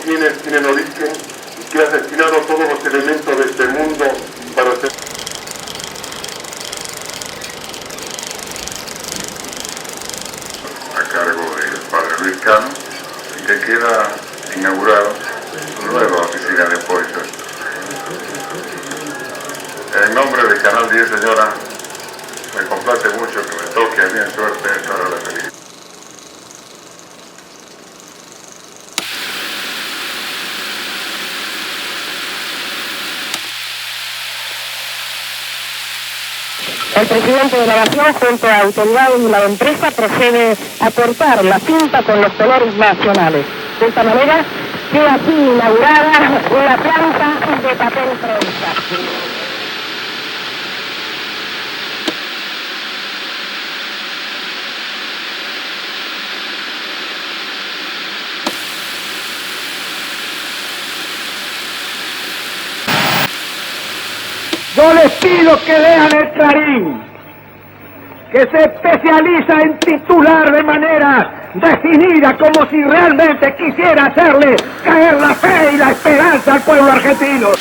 tienen origen y que has destinado todos los elementos de este mundo para hacer... A cargo del padre Luis Cano, y que queda inaugurado su nueva oficina de apoyo. En nombre del Canal 10, señora, me complace mucho que me toque a mí en suerte estar a la feliz. El presidente de la Nación, junto a autoridades de la empresa, procede a cortar la cinta con los colores nacionales. De esta manera, queda así inaugurada una planta de papel prensa. Yo les pido que lean el Clarín, que se especializa en titular de manera definida como si realmente quisiera hacerle caer la fe y la esperanza al pueblo argentino.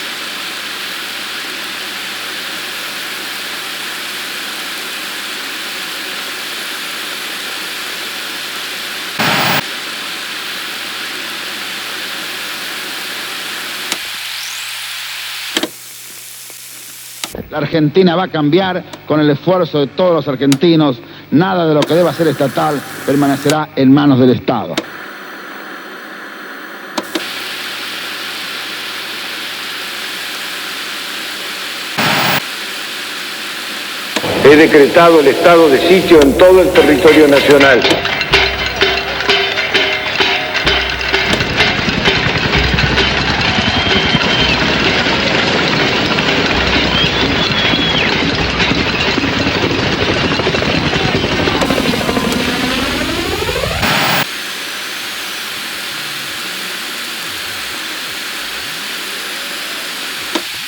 La Argentina va a cambiar con el esfuerzo de todos los argentinos. Nada de lo que deba ser estatal permanecerá en manos del Estado. He decretado el estado de sitio en todo el territorio nacional.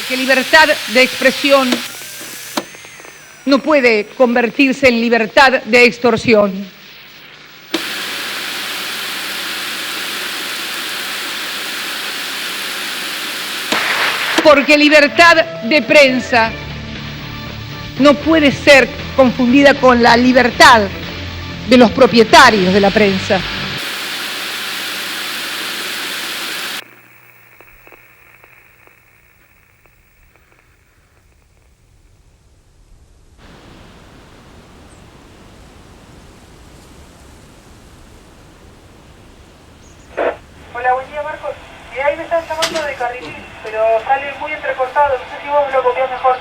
Que libertad de expresión no puede convertirse en libertad de extorsión. Porque libertad de prensa no puede ser confundida con la libertad de los propietarios de la prensa. Hola, buen día, Marcos. Ahí me están llamando de Carrilín, pero sale muy entrecortado. No sé si vos lo copiás mejor.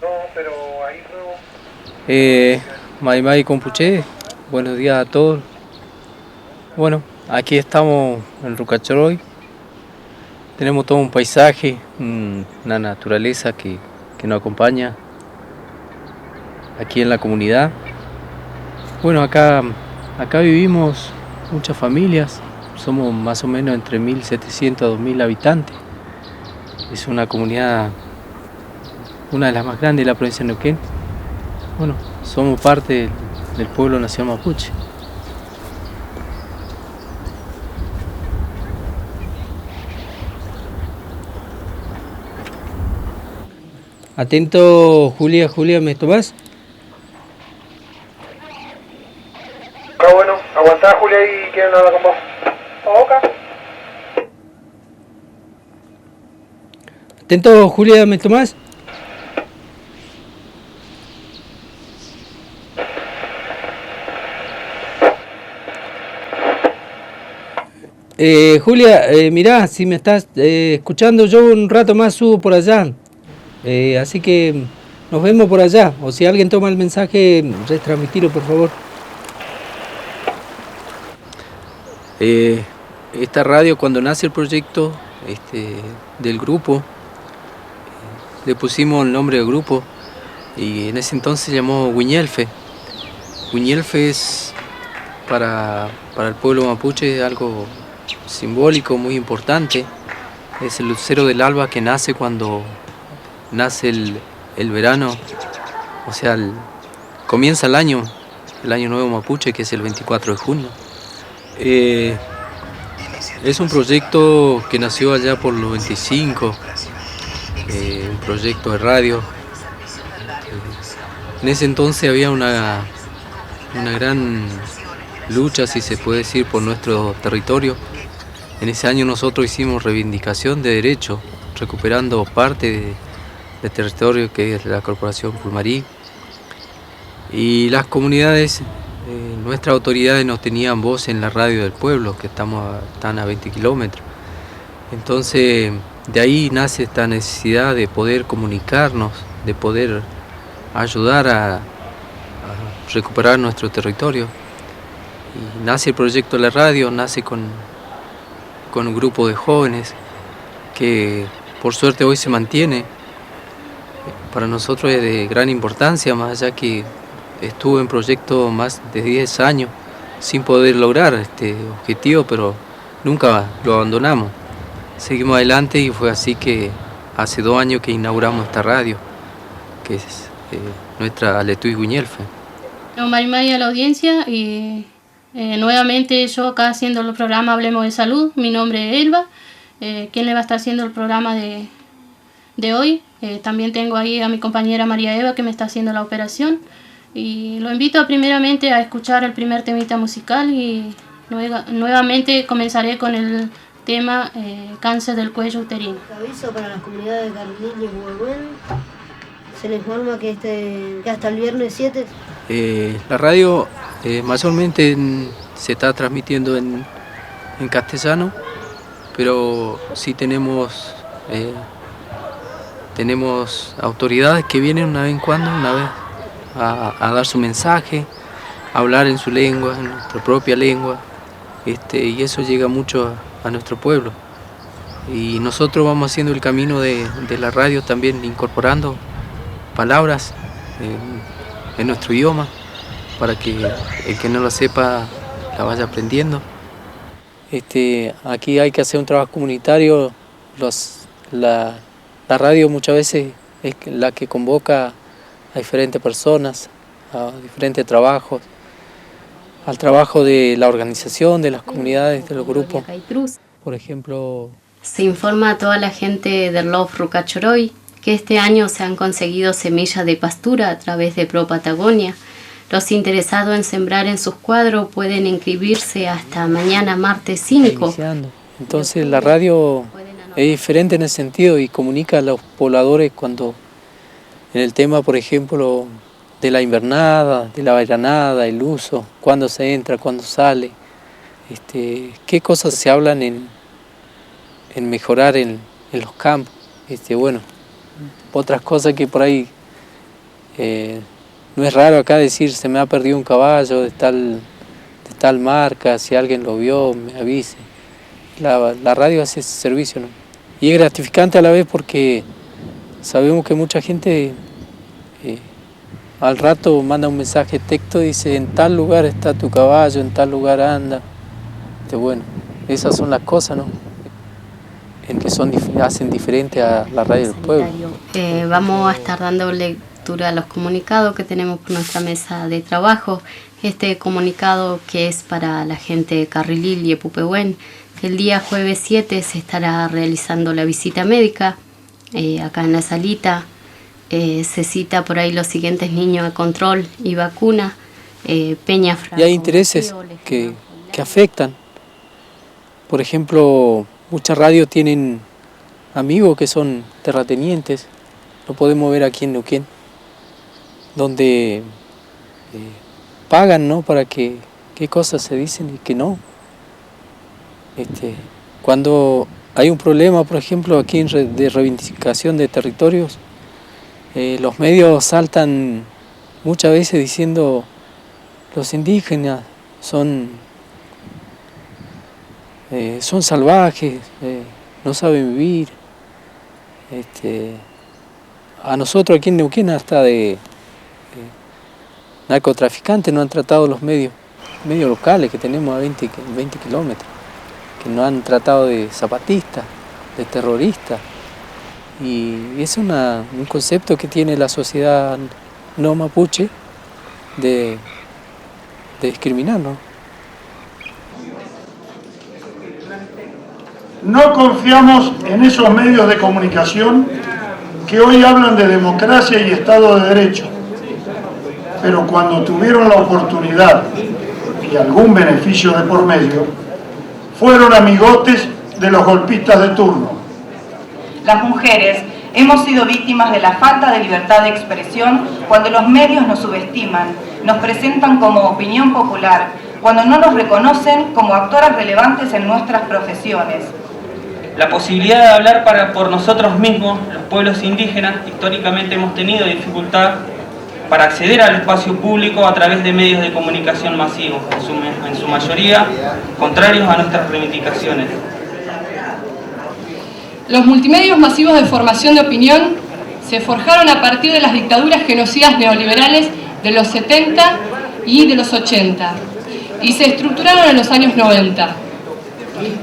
No, pero ahí no... Mai Compuché, buenos días a todos. Bueno, aquí estamos en Rucachoroy. Tenemos todo un paisaje, una naturaleza que nos acompaña aquí en la comunidad. Bueno, acá vivimos muchas familias, somos más o menos entre 1.700 a 2.000 habitantes. Es una comunidad, una de las más grandes de la provincia de Neuquén. Bueno, somos parte del pueblo nacional mapuche. Atento, Julia, ¿me tomás? Ah, bueno, aguantá, Julia, y quieren hablar con vos. Oca. Atento, Julia, ¿me tomás? Julia, mirá, si me estás escuchando, yo un rato más subo por allá. Así que nos vemos por allá. O si alguien toma el mensaje, retransmitilo, por favor. Esta radio, cuando nace el proyecto del grupo, le pusimos el nombre del grupo y en ese entonces se llamó Huiñelfe. Huiñelfe es para el pueblo mapuche algo simbólico, muy importante. Es el lucero del alba que nace cuando nace el verano, o sea, comienza el año nuevo mapuche, que es el 24 de junio. Es un proyecto que nació allá por los 95, un proyecto de radio. En ese entonces había una gran lucha, si se puede decir, por nuestro territorio. En ese año nosotros hicimos reivindicación de derechos, recuperando parte del territorio que es la Corporación Pulmarí. Y las comunidades, nuestras autoridades no tenían voz en la radio del pueblo, que están a 20 kilómetros. Entonces, de ahí nace esta necesidad de poder comunicarnos, de poder ayudar a recuperar nuestro territorio. Y nace el proyecto de la radio, nace con un grupo de jóvenes que por suerte hoy se mantiene. Para nosotros es de gran importancia, más allá que estuve en proyecto más de 10 años sin poder lograr este objetivo, pero nunca lo abandonamos. Seguimos adelante y fue así que hace 2 años que inauguramos esta radio, que es nuestra Aletuy Guiñelfe. Marimay a la audiencia y nuevamente yo acá haciendo el programa Hablemos de Salud. Mi nombre es Elba, quien le va a estar haciendo el programa de hoy. También tengo ahí a mi compañera María Eva que me está haciendo la operación. Y lo invito primeramente a escuchar el primer temita musical y nuevamente comenzaré con el tema cáncer del cuello uterino. Aviso para las comunidades de Carrilil y Huehuén. Se les informa que hasta el viernes 7... La radio mayormente se está transmitiendo en castellano, pero sí tenemos autoridades que vienen una vez en cuando, a dar su mensaje, a hablar en su lengua, en nuestra propia lengua, y eso llega mucho a nuestro pueblo. Y nosotros vamos haciendo el camino de la radio también, incorporando palabras en nuestro idioma, para que el que no lo sepa la vaya aprendiendo. Aquí hay que hacer un trabajo comunitario. La radio muchas veces es la que convoca a diferentes personas, a diferentes trabajos, al trabajo de la organización, de las comunidades, de los grupos. Por ejemplo, se informa a toda la gente del LOF Rucachoroy que este año se han conseguido semillas de pastura a través de Pro Patagonia. Los interesados en sembrar en sus cuadros pueden inscribirse hasta mañana, martes 5. Entonces la radio es diferente en ese sentido y comunica a los pobladores cuando, en el tema, por ejemplo, de la invernada, de la veranada, el uso, cuándo se entra, cuándo sale, qué cosas se hablan en mejorar en los campos. Bueno, otras cosas que por ahí no es raro acá decir se me ha perdido un caballo de tal marca, si alguien lo vio me avise. La radio hace ese servicio, ¿no? Y es gratificante a la vez porque sabemos que mucha gente al rato manda un mensaje de texto y dice en tal lugar está tu caballo, en tal lugar anda. Bueno, esas son las cosas, ¿no? En que hacen diferente a la radio del pueblo. Vamos a estar dando lectura a los comunicados que tenemos por nuestra mesa de trabajo. Este comunicado que es para la gente de Carrilil y Epupehuén, que el día jueves 7 se estará realizando la visita médica acá en la salita. Se cita por ahí los siguientes niños a control y vacuna, Peña Franco. Y hay intereses que afectan. Por ejemplo, muchas radios tienen amigos que son terratenientes, lo podemos ver aquí en Neuquén, donde pagan, ¿no?, para que qué cosas se dicen y qué no. Cuando hay un problema, por ejemplo, aquí de reivindicación de territorios, los medios saltan muchas veces diciendo los indígenas son salvajes, no saben vivir. A nosotros aquí en Neuquén hasta de narcotraficantes nos han tratado los medios locales que tenemos a 20 kilómetros, que nos han tratado de zapatistas, de terroristas. Y es un concepto que tiene la sociedad no mapuche de discriminarnos. No confiamos en esos medios de comunicación que hoy hablan de democracia y Estado de Derecho, pero cuando tuvieron la oportunidad y algún beneficio de por medio, fueron amigotes de los golpistas de turno. Las mujeres hemos sido víctimas de la falta de libertad de expresión cuando los medios nos subestiman, nos presentan como opinión popular, cuando no nos reconocen como actoras relevantes en nuestras profesiones. La posibilidad de hablar por nosotros mismos, los pueblos indígenas, históricamente hemos tenido dificultad para acceder al espacio público a través de medios de comunicación masivos, en su mayoría contrarios a nuestras reivindicaciones. Los multimedios masivos de formación de opinión se forjaron a partir de las dictaduras genocidas neoliberales de los 70 y de los 80 y se estructuraron en los años 90.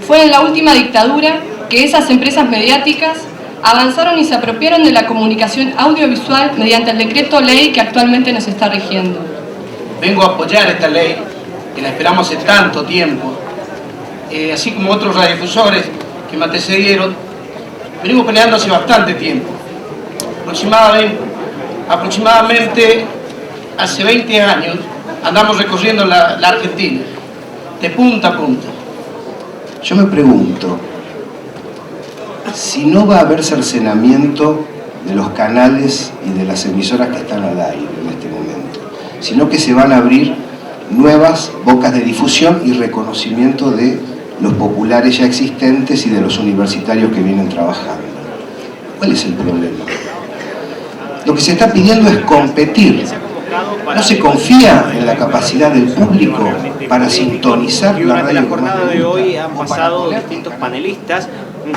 Fue en la última dictadura que esas empresas mediáticas avanzaron y se apropiaron de la comunicación audiovisual mediante el decreto ley que actualmente nos está rigiendo. Vengo a apoyar esta ley, que la esperamos hace tanto tiempo, así como otros radiodifusores que me antecedieron. Venimos peleando hace bastante tiempo. Aproximadamente hace 20 años andamos recorriendo la Argentina, de punta a punta. Yo me pregunto, si no va a haber cercenamiento de los canales y de las emisoras que están al aire en este momento, sino que se van a abrir nuevas bocas de difusión y reconocimiento de los populares ya existentes y de los universitarios que vienen trabajando. ¿Cuál es el problema? Lo que se está pidiendo es competir. ¿No se confía en la capacidad del público para sintonizar la radio? Durante la jornada de hoy han pasado distintos panelistas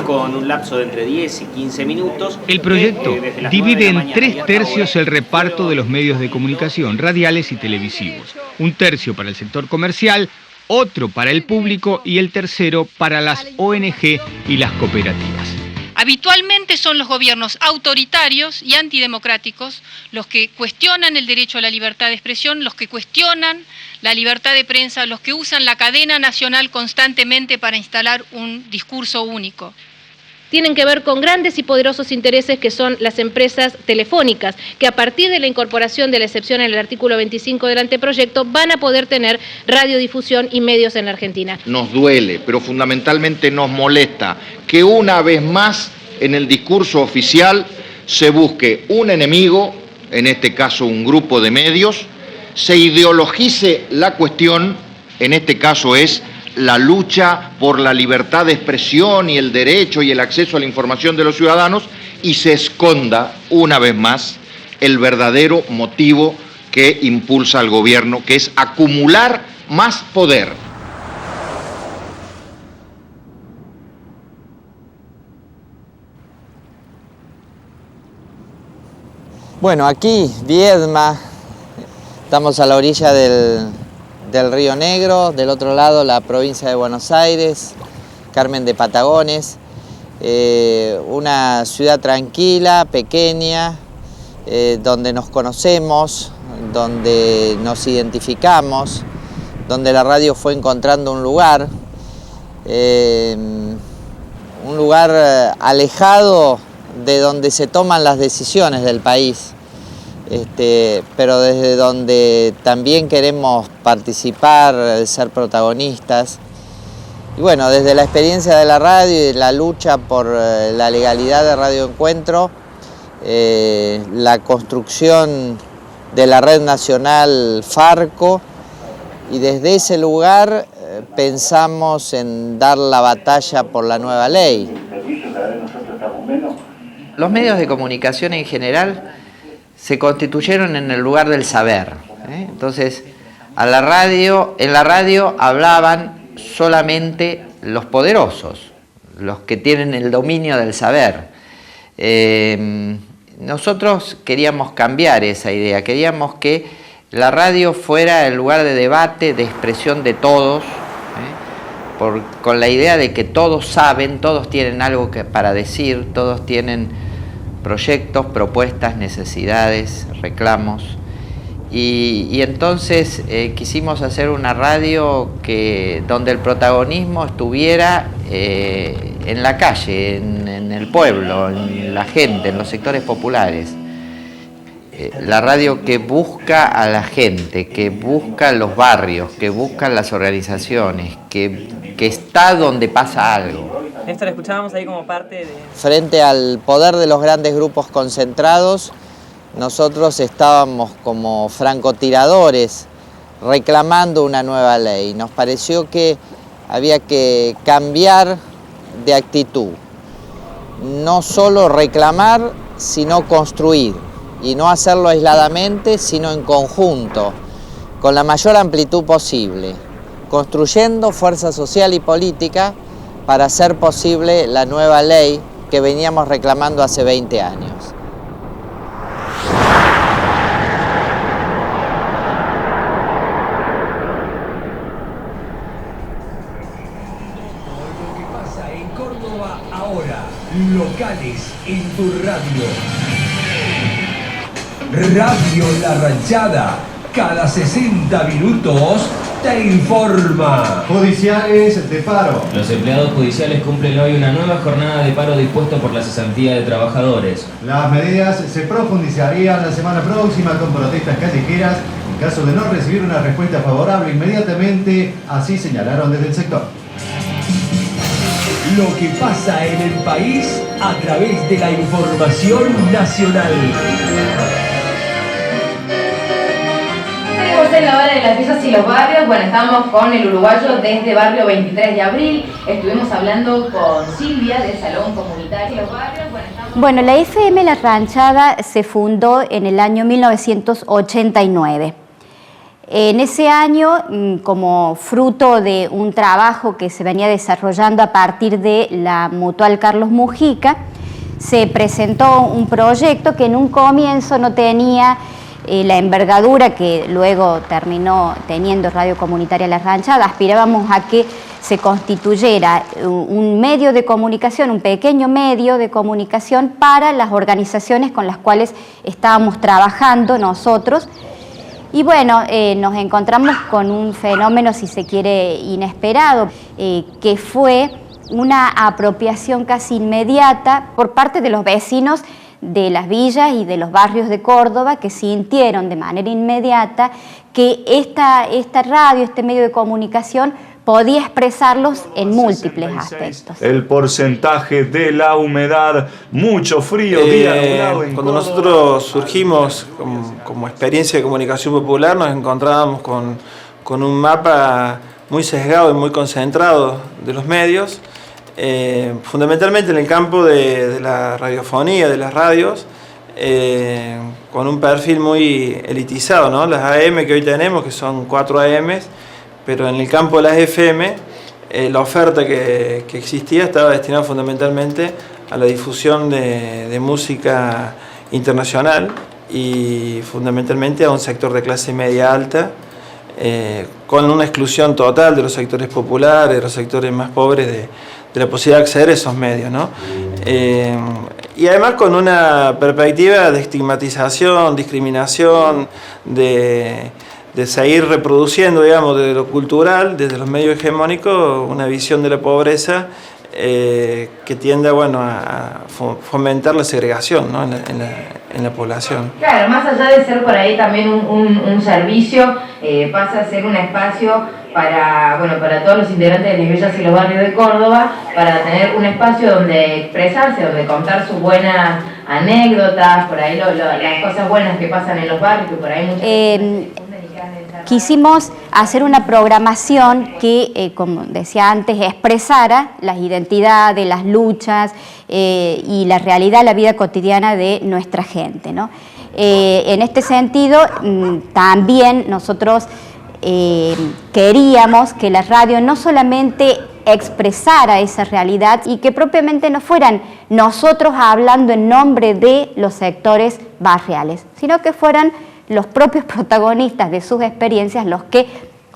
con un lapso de entre 10 y 15 minutos. El proyecto divide en 3 tercios el reparto de los medios de comunicación, radiales y televisivos. Un tercio para el sector comercial, otro para el público y el tercero para las ONG y las cooperativas. Habitualmente son los gobiernos autoritarios y antidemocráticos los que cuestionan el derecho a la libertad de expresión, los que cuestionan la libertad de prensa, los que usan la cadena nacional constantemente para instalar un discurso único. Tienen que ver con grandes y poderosos intereses que son las empresas telefónicas, que a partir de la incorporación de la excepción en el artículo 25 del anteproyecto van a poder tener radiodifusión y medios en la Argentina. Nos duele, pero fundamentalmente nos molesta que una vez más en el discurso oficial se busque un enemigo, en este caso un grupo de medios, se ideologice la cuestión, en este caso es la lucha por la libertad de expresión y el derecho y el acceso a la información de los ciudadanos, y se esconda una vez más el verdadero motivo que impulsa al gobierno, que es acumular más poder. Bueno, aquí, Viedma, estamos a la orilla del Río Negro, del otro lado la provincia de Buenos Aires, Carmen de Patagones, una ciudad tranquila, pequeña, donde nos conocemos, donde nos identificamos, donde la radio fue encontrando un lugar alejado de donde se toman las decisiones del país. Pero desde donde también queremos participar, ser protagonistas. Y bueno, desde la experiencia de la radio y de la lucha por la legalidad de Radio Encuentro, la construcción de la red nacional Farco, y desde ese lugar pensamos en dar la batalla por la nueva ley. Los medios de comunicación en general se constituyeron en el lugar del saber. Entonces, en la radio hablaban solamente los poderosos, los que tienen el dominio del saber. Nosotros queríamos cambiar esa idea, queríamos que la radio fuera el lugar de debate, de expresión de todos, con la idea de que todos saben, todos tienen algo para decir, todos tienen proyectos, propuestas, necesidades, reclamos. Y entonces quisimos hacer una radio donde el protagonismo estuviera en la calle, en el pueblo, en la gente, en los sectores populares. La radio que busca a la gente, que busca los barrios, que busca las organizaciones, que está donde pasa algo. Néstor, escuchábamos ahí como parte de... Frente al poder de los grandes grupos concentrados, nosotros estábamos como francotiradores reclamando una nueva ley. Nos pareció que había que cambiar de actitud. No solo reclamar, sino construir. Y no hacerlo aisladamente, sino en conjunto, con la mayor amplitud posible, construyendo fuerza social y política para hacer posible la nueva ley que veníamos reclamando hace 20 años. Lo que pasa en Córdoba ahora, locales en tu radio. Radio La Ranchada, cada 60 minutos te informa. Judiciales de paro. Los empleados judiciales cumplen hoy una nueva jornada de paro dispuesto por la cesantía de trabajadores. Las medidas se profundizarían la semana próxima con protestas callejeras en caso de no recibir una respuesta favorable inmediatamente, así señalaron desde el sector. Lo que pasa en el país a través de la información nacional. En la hora de las villas y los barrios, bueno, estamos con el uruguayo desde barrio 23 de abril, estuvimos hablando con Silvia del Salón Comunitario Los Barrios. Bueno, la FM La Ranchada se fundó en el año 1989. En ese año, como fruto de un trabajo que se venía desarrollando a partir de la Mutual Carlos Mujica, se presentó un proyecto que en un comienzo no tenía la envergadura que luego terminó teniendo Radio Comunitaria La Ranchada. Aspirábamos a que se constituyera un medio de comunicación, un pequeño medio de comunicación para las organizaciones con las cuales estábamos trabajando nosotros. Y bueno, nos encontramos con un fenómeno, si se quiere, inesperado, que fue una apropiación casi inmediata por parte de los vecinos de las villas y de los barrios de Córdoba, que sintieron de manera inmediata que esta radio, este medio de comunicación, podía expresarlos en múltiples aspectos. El porcentaje de la humedad, mucho frío, día nublado en Cuando Córdoba. nosotros surgimos como experiencia de comunicación popular, nos encontrábamos con un mapa muy sesgado y muy concentrado de los medios, fundamentalmente en el campo de la radiofonía, de las radios, con un perfil muy elitizado, ¿no? Las AM que hoy tenemos, que son 4 AMs, pero en el campo de las FM, la oferta que existía estaba destinada fundamentalmente a la difusión de música internacional y fundamentalmente a un sector de clase media alta, con una exclusión total de los sectores populares, de los sectores más pobres, de la posibilidad de acceder a esos medios, ¿no? Y además con una perspectiva de estigmatización, discriminación, de seguir reproduciendo, digamos, desde lo cultural, desde los medios hegemónicos, una visión de la pobreza que tiende, bueno, a fomentar la segregación, ¿no? en la población. Claro, más allá de ser por ahí también un servicio, pasa a ser un espacio para todos los integrantes de las villas y los barrios de Córdoba, para tener un espacio donde expresarse, donde contar sus buenas anécdotas, por ahí las cosas buenas que pasan en los barrios, que por ahí muchas Quisimos hacer una programación que, como decía antes, expresara las identidades, las luchas y la realidad, la vida cotidiana de nuestra gente, ¿no? En este sentido, también nosotros queríamos que la radio no solamente expresara esa realidad y que propiamente no fueran nosotros hablando en nombre de los sectores barriales, sino que fueran los propios protagonistas de sus experiencias los que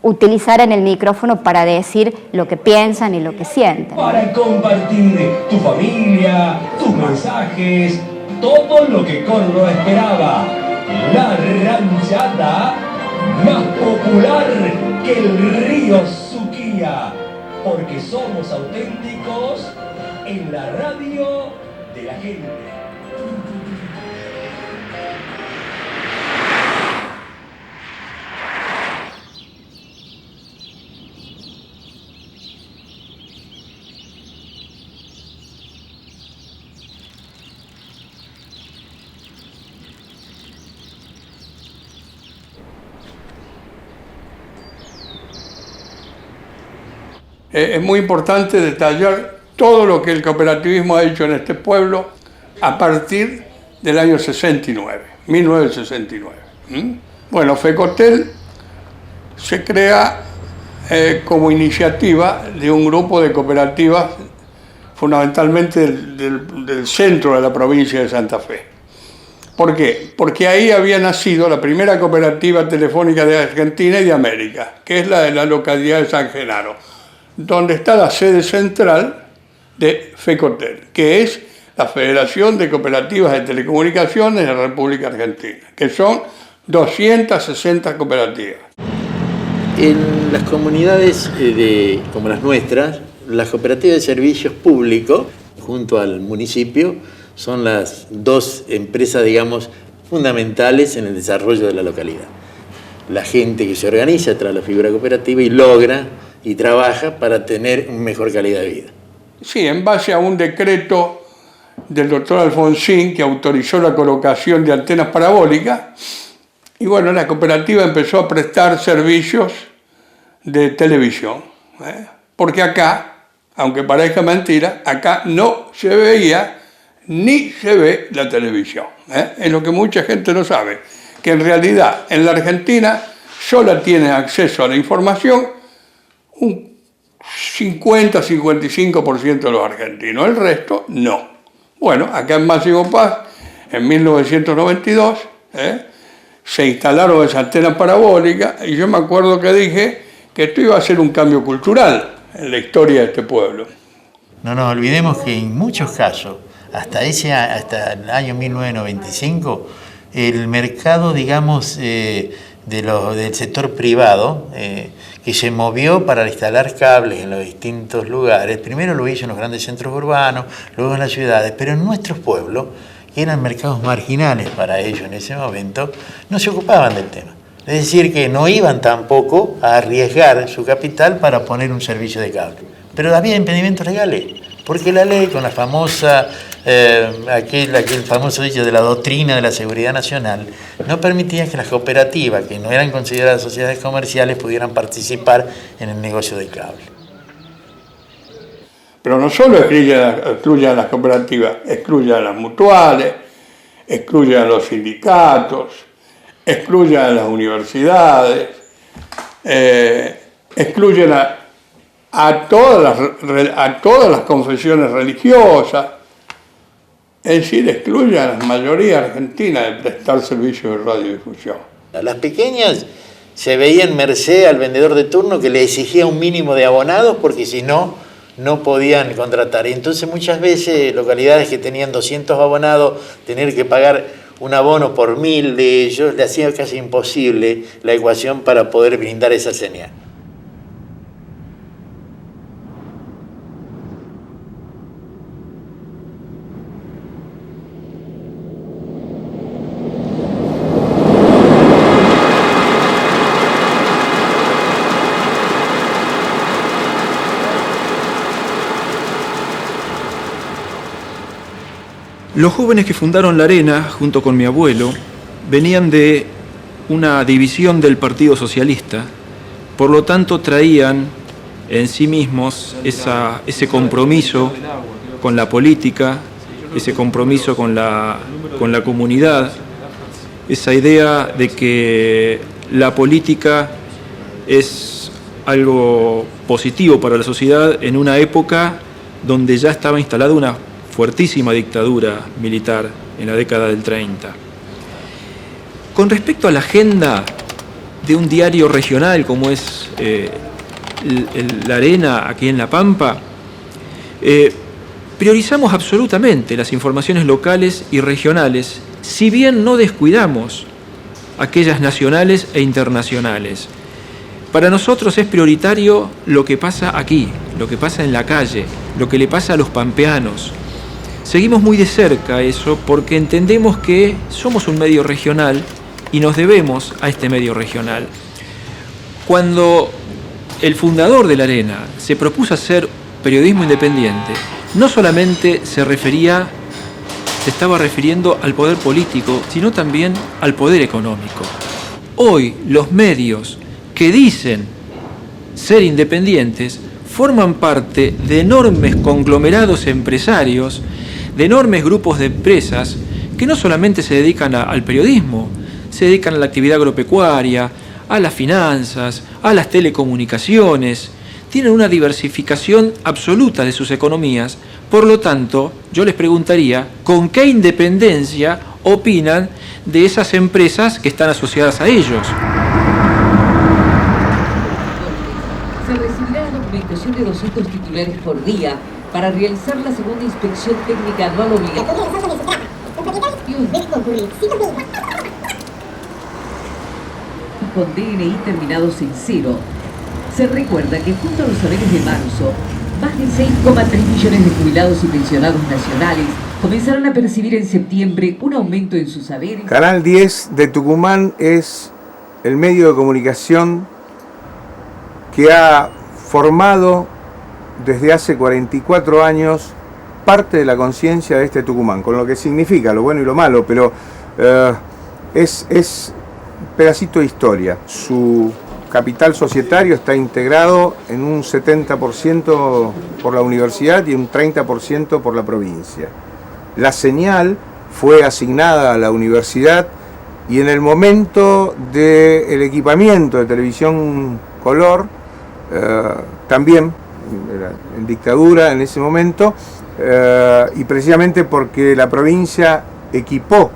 utilizaran el micrófono para decir lo que piensan y lo que sienten. Para compartir tu familia, tus mensajes, todo lo que Córdoba esperaba. La ranchada más popular que el río Suquía, porque somos auténticos en la radio de la gente. Es muy importante detallar todo lo que el cooperativismo ha hecho en este pueblo a partir del año 69, 1969. Bueno, FECOTEL se crea como iniciativa de un grupo de cooperativas fundamentalmente del centro de la provincia de Santa Fe. ¿Por qué? Porque ahí había nacido la primera cooperativa telefónica de Argentina y de América, que es la de la localidad de San Genaro, donde está la sede central de FECOTEL, que es la Federación de Cooperativas de Telecomunicaciones de la República Argentina, que son 260 cooperativas. En las comunidades como las nuestras, las cooperativas de servicios públicos, junto al municipio, son las dos empresas, digamos, fundamentales en el desarrollo de la localidad. La gente que se organiza tras la figura cooperativa y logra y trabaja para tener una mejor calidad de vida. Sí, en base a un decreto del doctor Alfonsín que autorizó la colocación de antenas parabólicas, y bueno, la cooperativa empezó a prestar servicios de televisión, porque acá, aunque parezca mentira, acá no se veía ni se ve la televisión. Es lo que mucha gente no sabe, que en realidad en la Argentina solo tiene acceso a la información un 50-55% de los argentinos, el resto no. Bueno, acá en Máximo Paz, en 1992, se instalaron esas antenas parabólicas y yo me acuerdo que dije que esto iba a ser un cambio cultural en la historia de este pueblo. No nos olvidemos que en muchos casos, hasta el año 1995, el mercado, digamos, del sector privado, que se movió para instalar cables en los distintos lugares. Primero lo hizo en los grandes centros urbanos, luego en las ciudades, pero en nuestros pueblos, que eran mercados marginales para ellos en ese momento, no se ocupaban del tema. Es decir, que no iban tampoco a arriesgar su capital para poner un servicio de cable. Pero había impedimentos legales, porque la ley, con la famosa, aquel famoso dicho de la doctrina de la seguridad nacional, no permitía que las cooperativas, que no eran consideradas sociedades comerciales, pudieran participar en el negocio del cable. Pero no solo excluye a las cooperativas, excluye a las mutuales, excluye a los sindicatos, excluye a las universidades, excluye a todas las confesiones religiosas, es decir, excluye a la mayoría argentina de prestar servicios de radiodifusión. Las pequeñas se veían merced al vendedor de turno que le exigía un mínimo de abonados porque si no, no podían contratar. Y entonces muchas veces localidades que tenían 200 abonados, tener que pagar un abono por 1000 de ellos, le hacía casi imposible la ecuación para poder brindar esa señal. Los jóvenes que fundaron La Arena, junto con mi abuelo, venían de una división del Partido Socialista, por lo tanto traían en sí mismos ese compromiso con la política, ese compromiso con la comunidad, esa idea de que la política es algo positivo para la sociedad en una época donde ya estaba instalada una fuertísima dictadura militar en la década del 30. Con respecto a la agenda de un diario regional como es La Arena, aquí en La Pampa, priorizamos absolutamente las informaciones locales y regionales, si bien no descuidamos aquellas nacionales e internacionales. Para nosotros es prioritario lo que pasa aquí, lo que pasa en la calle, lo que le pasa a los pampeanos. Seguimos muy de cerca eso porque entendemos que somos un medio regional y nos debemos a este medio regional. Cuando el fundador de La Arena se propuso hacer periodismo independiente, no solamente se estaba refiriendo al poder político, sino también al poder económico. Hoy los medios que dicen ser independientes forman parte de enormes conglomerados empresarios, de enormes grupos de empresas que no solamente se dedican al periodismo, se dedican a la actividad agropecuaria, a las finanzas, a las telecomunicaciones, tienen una diversificación absoluta de sus economías. Por lo tanto, yo les preguntaría, ¿con qué independencia opinan de esas empresas que están asociadas a ellos? Se recibirá la documentación de 200 titulares por día para realizar la segunda inspección técnica anual obligatoria. Con DNI terminados en 0. Se recuerda que junto a los saberes de marzo, más de 6,3 millones de jubilados y pensionados nacionales comenzaron a percibir en septiembre un aumento en sus saberes. Canal 10 de Tucumán es el medio de comunicación que ha formado desde hace 44 años parte de la conciencia de este Tucumán, con lo que significa lo bueno y lo malo, pero es un pedacito de historia. Su capital societario está integrado en un 70% por la universidad y un 30% por la provincia. La señal fue asignada a la universidad y en el momento del equipamiento de televisión color, también en dictadura en ese momento, y precisamente porque la provincia equipó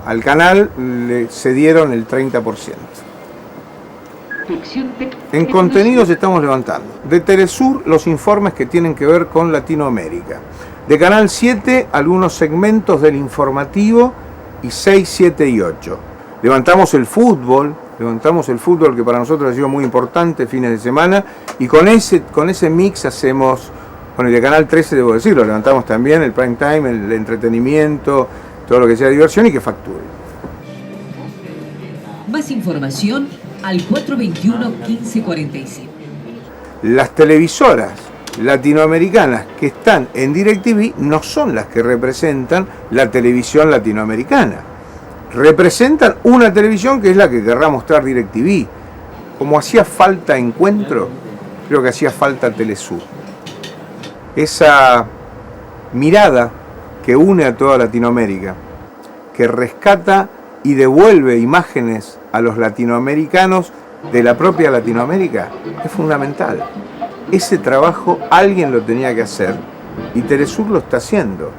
al canal, le cedieron el 30%. En contenidos estamos levantando. De Telesur, los informes que tienen que ver con Latinoamérica. De Canal 7, algunos segmentos del informativo, y 6, 7 y 8. Levantamos el fútbol que para nosotros ha sido muy importante, fines de semana, y con ese mix hacemos, bueno, y de Canal 13 debo decirlo, levantamos también el prime time, el entretenimiento, todo lo que sea diversión y que facture. Más información al 421-1545. Las televisoras latinoamericanas que están en DirecTV no son las que representan la televisión latinoamericana. Representan una televisión que es la que querrá mostrar DirecTV. Como hacía falta Encuentro, creo que hacía falta Telesur. Esa mirada que une a toda Latinoamérica, que rescata y devuelve imágenes a los latinoamericanos de la propia Latinoamérica, es fundamental. Ese trabajo alguien lo tenía que hacer y Telesur lo está haciendo.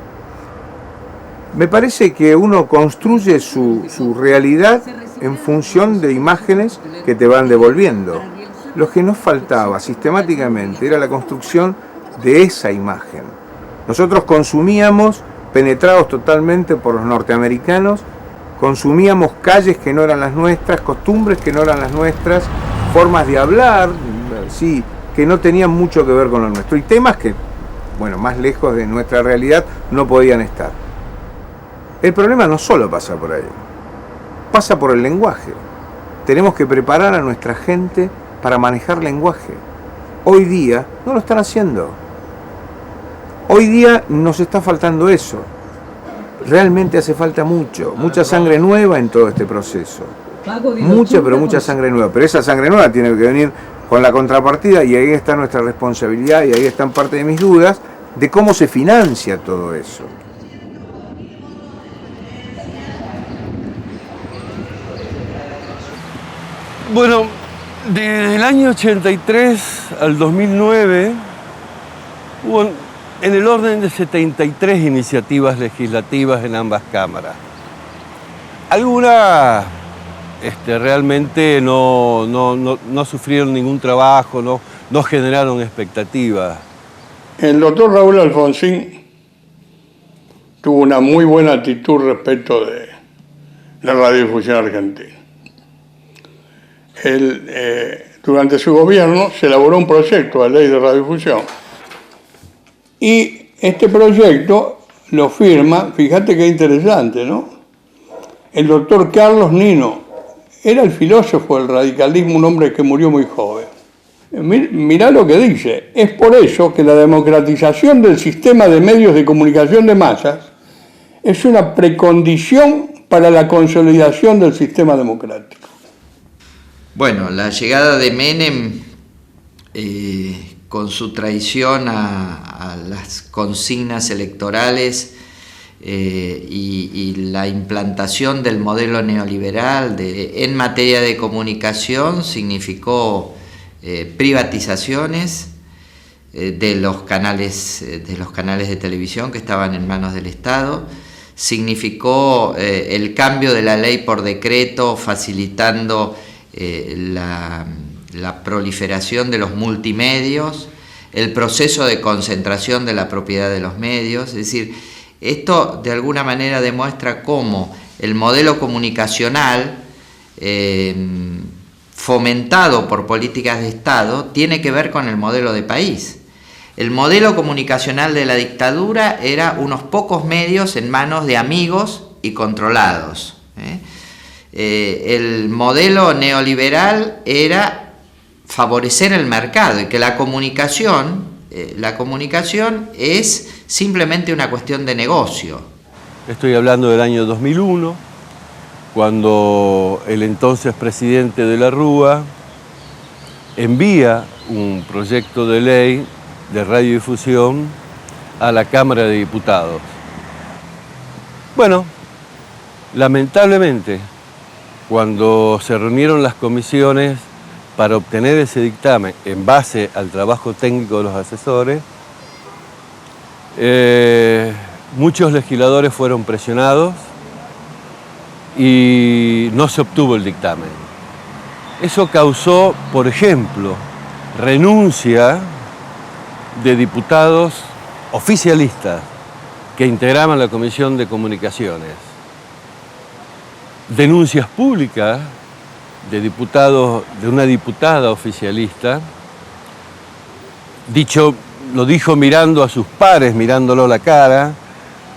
Me parece que uno construye su realidad en función de imágenes que te van devolviendo. Lo que nos faltaba sistemáticamente era la construcción de esa imagen. Nosotros consumíamos, penetrados totalmente por los norteamericanos, consumíamos calles que no eran las nuestras, costumbres que no eran las nuestras, formas de hablar, sí, que no tenían mucho que ver con lo nuestro, y temas que, bueno, más lejos de nuestra realidad no podían estar. El problema no solo pasa por ahí, pasa por el lenguaje. Tenemos que preparar a nuestra gente para manejar lenguaje. Hoy día no lo están haciendo. Hoy día nos está faltando eso. Realmente hace falta mucha sangre nueva en todo este proceso. Mucha sangre nueva. Pero esa sangre nueva tiene que venir con la contrapartida, y ahí está nuestra responsabilidad, y ahí están parte de mis dudas, de cómo se financia todo eso. Bueno, desde el año 83 al 2009 hubo en el orden de 73 iniciativas legislativas en ambas cámaras. Algunas realmente no sufrieron ningún trabajo, no generaron expectativas. El doctor Raúl Alfonsín tuvo una muy buena actitud respecto de la radiodifusión argentina. durante su gobierno se elaboró un proyecto de ley de radiodifusión. Y este proyecto lo firma, fíjate qué interesante, ¿no? El doctor Carlos Nino. Era el filósofo del radicalismo, un hombre que murió muy joven. Mirá lo que dice. Es por eso que la democratización del sistema de medios de comunicación de masas es una precondición para la consolidación del sistema democrático. Bueno, la llegada de Menem, con su traición a las consignas electorales y la implantación del modelo neoliberal en materia de comunicación, significó privatizaciones de los canales de televisión que estaban en manos del Estado, significó el cambio de la ley por decreto, facilitando la proliferación de los multimedios, el proceso de concentración de la propiedad de los medios. Es decir, esto de alguna manera demuestra cómo el modelo comunicacional fomentado por políticas de Estado tiene que ver con el modelo de país. El modelo comunicacional de la dictadura era unos pocos medios en manos de amigos y controlados. El modelo neoliberal era favorecer el mercado y que la comunicación es simplemente una cuestión de negocio. Estoy hablando del año 2001, cuando el entonces presidente de la Rúa envía un proyecto de ley de radiodifusión a la Cámara de Diputados. Bueno, lamentablemente, cuando se reunieron las comisiones para obtener ese dictamen en base al trabajo técnico de los asesores, muchos legisladores fueron presionados y no se obtuvo el dictamen. Eso causó, por ejemplo, renuncia de diputados oficialistas que integraban la Comisión de Comunicaciones, denuncias públicas de una diputada oficialista, lo dijo mirando a sus pares, mirándolo a la cara,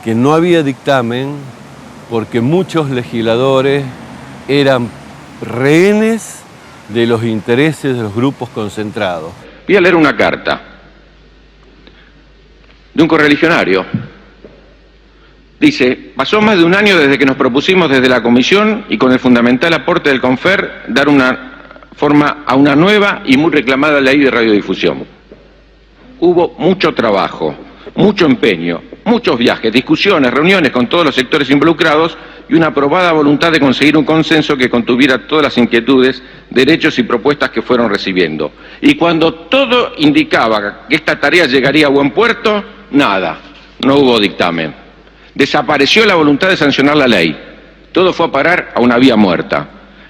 que no había dictamen porque muchos legisladores eran rehenes de los intereses de los grupos concentrados. Voy a leer una carta de un correligionario. Dice: pasó más de un año desde que nos propusimos desde la comisión y con el fundamental aporte del CONFER dar una forma a una nueva y muy reclamada ley de radiodifusión. Hubo mucho trabajo, mucho empeño, muchos viajes, discusiones, reuniones con todos los sectores involucrados y una aprobada voluntad de conseguir un consenso que contuviera todas las inquietudes, derechos y propuestas que fueron recibiendo. Y cuando todo indicaba que esta tarea llegaría a buen puerto, nada, no hubo dictamen. Desapareció la voluntad de sancionar la ley. Todo fue a parar a una vía muerta.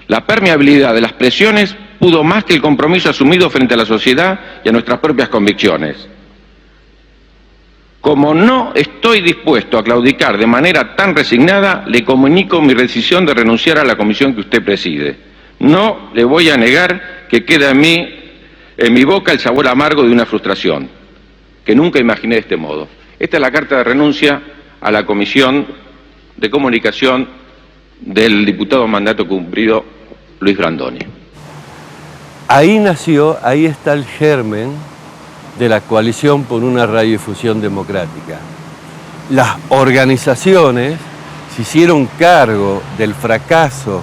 La permeabilidad de las presiones pudo más que el compromiso asumido frente a la sociedad y a nuestras propias convicciones. Como no estoy dispuesto a claudicar de manera tan resignada, le comunico mi decisión de renunciar a la comisión que usted preside. No le voy a negar que queda en mi boca el sabor amargo de una frustración, que nunca imaginé de este modo. Esta es la carta de renuncia a la Comisión de Comunicación del diputado mandato cumplido Luis Brandoni. Ahí está el germen de la coalición por una radiodifusión democrática. Las organizaciones se hicieron cargo del fracaso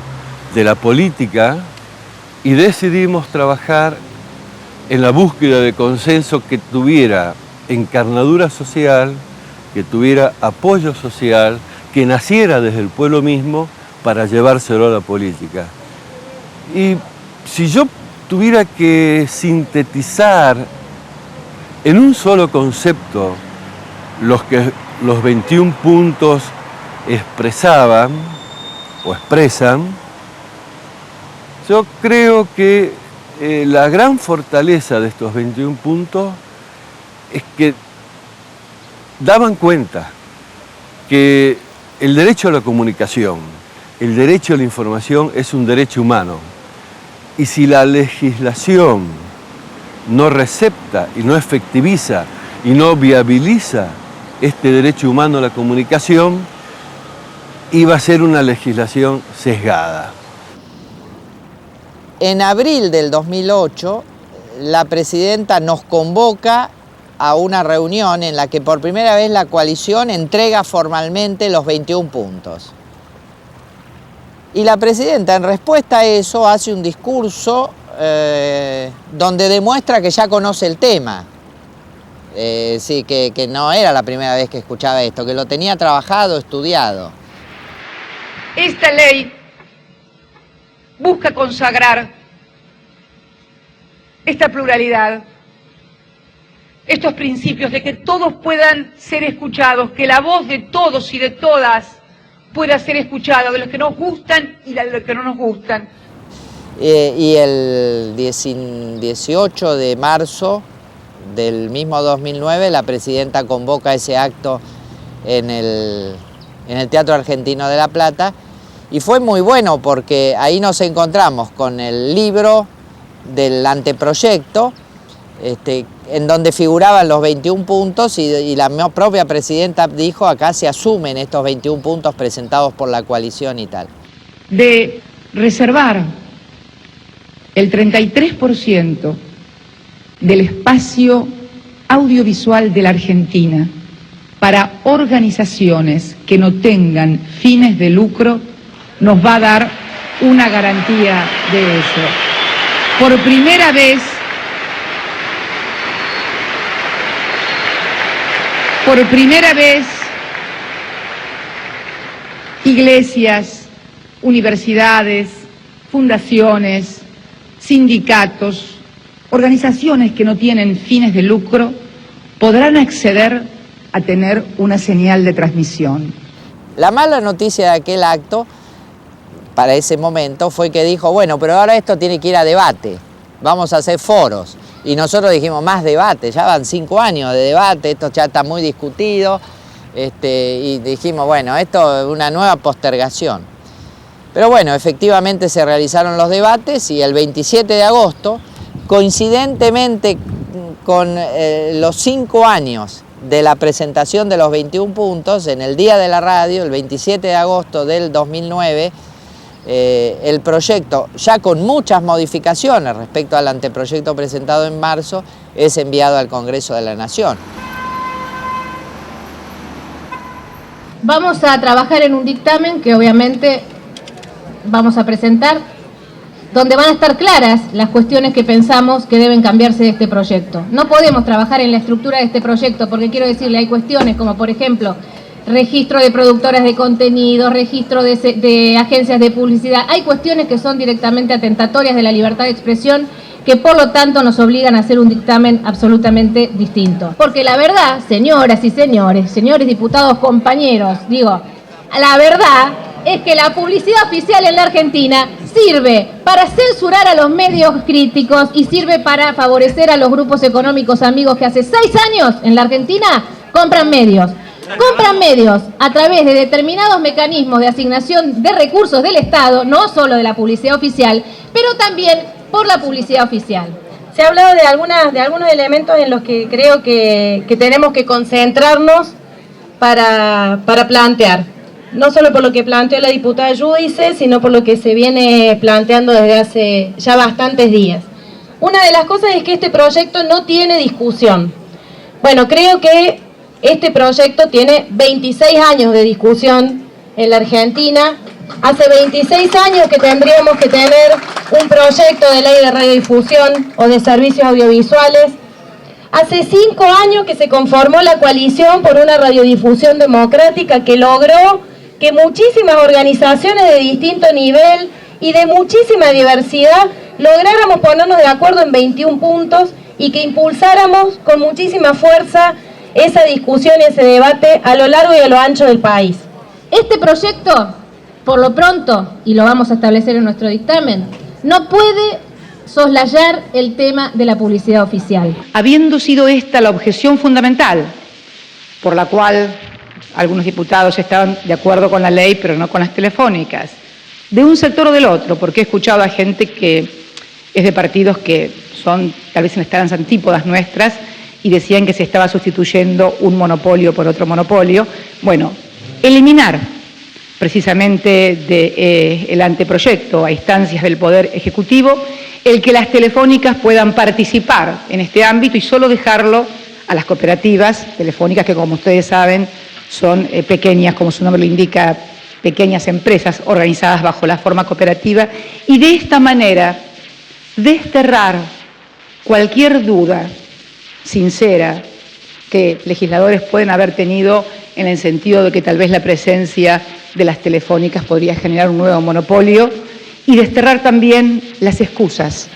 de la política y decidimos trabajar en la búsqueda de consenso que tuviera encarnadura social, que tuviera apoyo social, que naciera desde el pueblo mismo para llevárselo a la política. Y si yo tuviera que sintetizar en un solo concepto los que los 21 puntos expresaban o expresan, yo creo que la gran fortaleza de estos 21 puntos es que daban cuenta que el derecho a la comunicación, el derecho a la información es un derecho humano Y si la legislación no recepta y no efectiviza y no viabiliza este derecho humano a la comunicación, iba a ser una legislación sesgada. En abril del 2008, la presidenta nos convoca a una reunión en la que por primera vez la coalición entrega formalmente los 21 puntos. Y la presidenta, en respuesta a eso, hace un discurso donde demuestra que ya conoce el tema. Sí, que no era la primera vez que escuchaba esto, que lo tenía trabajado, estudiado. Esta ley busca consagrar esta pluralidad, estos principios de que todos puedan ser escuchados, que la voz de todos y de todas pueda ser escuchada, de los que nos gustan y de los que no nos gustan. Y el 18 de marzo del mismo 2009, la presidenta convoca ese acto en el Teatro Argentino de La Plata, y fue muy bueno porque ahí nos encontramos con el libro del anteproyecto, en donde figuraban los 21 puntos y la propia presidenta dijo: acá se asumen estos 21 puntos presentados por la coalición y tal. De reservar el 33% del espacio audiovisual de la Argentina para organizaciones que no tengan fines de lucro, nos va a dar una garantía de eso. Por primera vez, iglesias, universidades, fundaciones, sindicatos, organizaciones que no tienen fines de lucro podrán acceder a tener una señal de transmisión. La mala noticia de aquel acto, para ese momento, fue que dijo: bueno, pero ahora esto tiene que ir a debate, vamos a hacer foros. Y nosotros dijimos: más debate, ya van 5 años de debate, esto ya está muy discutido, y dijimos: bueno, esto es una nueva postergación. Pero bueno, efectivamente se realizaron los debates y el 27 de agosto, coincidentemente con los 5 años de la presentación de los 21 puntos, en el Día de la Radio, el 27 de agosto del 2009, el proyecto, ya con muchas modificaciones respecto al anteproyecto presentado en marzo, es enviado al Congreso de la Nación. Vamos a trabajar en un dictamen que obviamente vamos a presentar, donde van a estar claras las cuestiones que pensamos que deben cambiarse de este proyecto. No podemos trabajar en la estructura de este proyecto porque, quiero decirle, hay cuestiones como, por ejemplo, registro de productoras de contenido, registro de agencias de publicidad. Hay cuestiones que son directamente atentatorias de la libertad de expresión, que por lo tanto nos obligan a hacer un dictamen absolutamente distinto. Porque la verdad, señoras y señores, señores diputados, compañeros, digo, la verdad es que la publicidad oficial en la Argentina sirve para censurar a los medios críticos y sirve para favorecer a los grupos económicos amigos que hace 6 años en la Argentina compran medios. Compran medios a través de determinados mecanismos de asignación de recursos del Estado, no solo de la publicidad oficial, pero también por la publicidad oficial. Se ha hablado de algunos elementos en los que creo que tenemos que concentrarnos para plantear. No solo por lo que planteó la diputada Giudice, sino por lo que se viene planteando desde hace ya bastantes días. Una de las cosas es que este proyecto no tiene discusión. Bueno, creo que este proyecto tiene 26 años de discusión en la Argentina. Hace 26 años que tendríamos que tener un proyecto de ley de radiodifusión o de servicios audiovisuales. Hace 5 años que se conformó la coalición por una radiodifusión democrática que logró que muchísimas organizaciones de distinto nivel y de muchísima diversidad lográramos ponernos de acuerdo en 21 puntos y que impulsáramos con muchísima fuerza esa discusión y ese debate a lo largo y a lo ancho del país. Este proyecto, por lo pronto, y lo vamos a establecer en nuestro dictamen, no puede soslayar el tema de la publicidad oficial. Habiendo sido esta la objeción fundamental por la cual algunos diputados estaban de acuerdo con la ley, pero no con las telefónicas, de un sector o del otro, porque he escuchado a gente que es de partidos que son tal vez en las antípodas nuestras y decían que se estaba sustituyendo un monopolio por otro monopolio. Bueno, eliminar precisamente del anteproyecto a instancias del Poder Ejecutivo el que las telefónicas puedan participar en este ámbito y solo dejarlo a las cooperativas telefónicas que, como ustedes saben, son pequeñas, como su nombre lo indica, pequeñas empresas organizadas bajo la forma cooperativa, y de esta manera desterrar cualquier duda sincera que legisladores pueden haber tenido en el sentido de que tal vez la presencia de las telefónicas podría generar un nuevo monopolio, y desterrar también las excusas.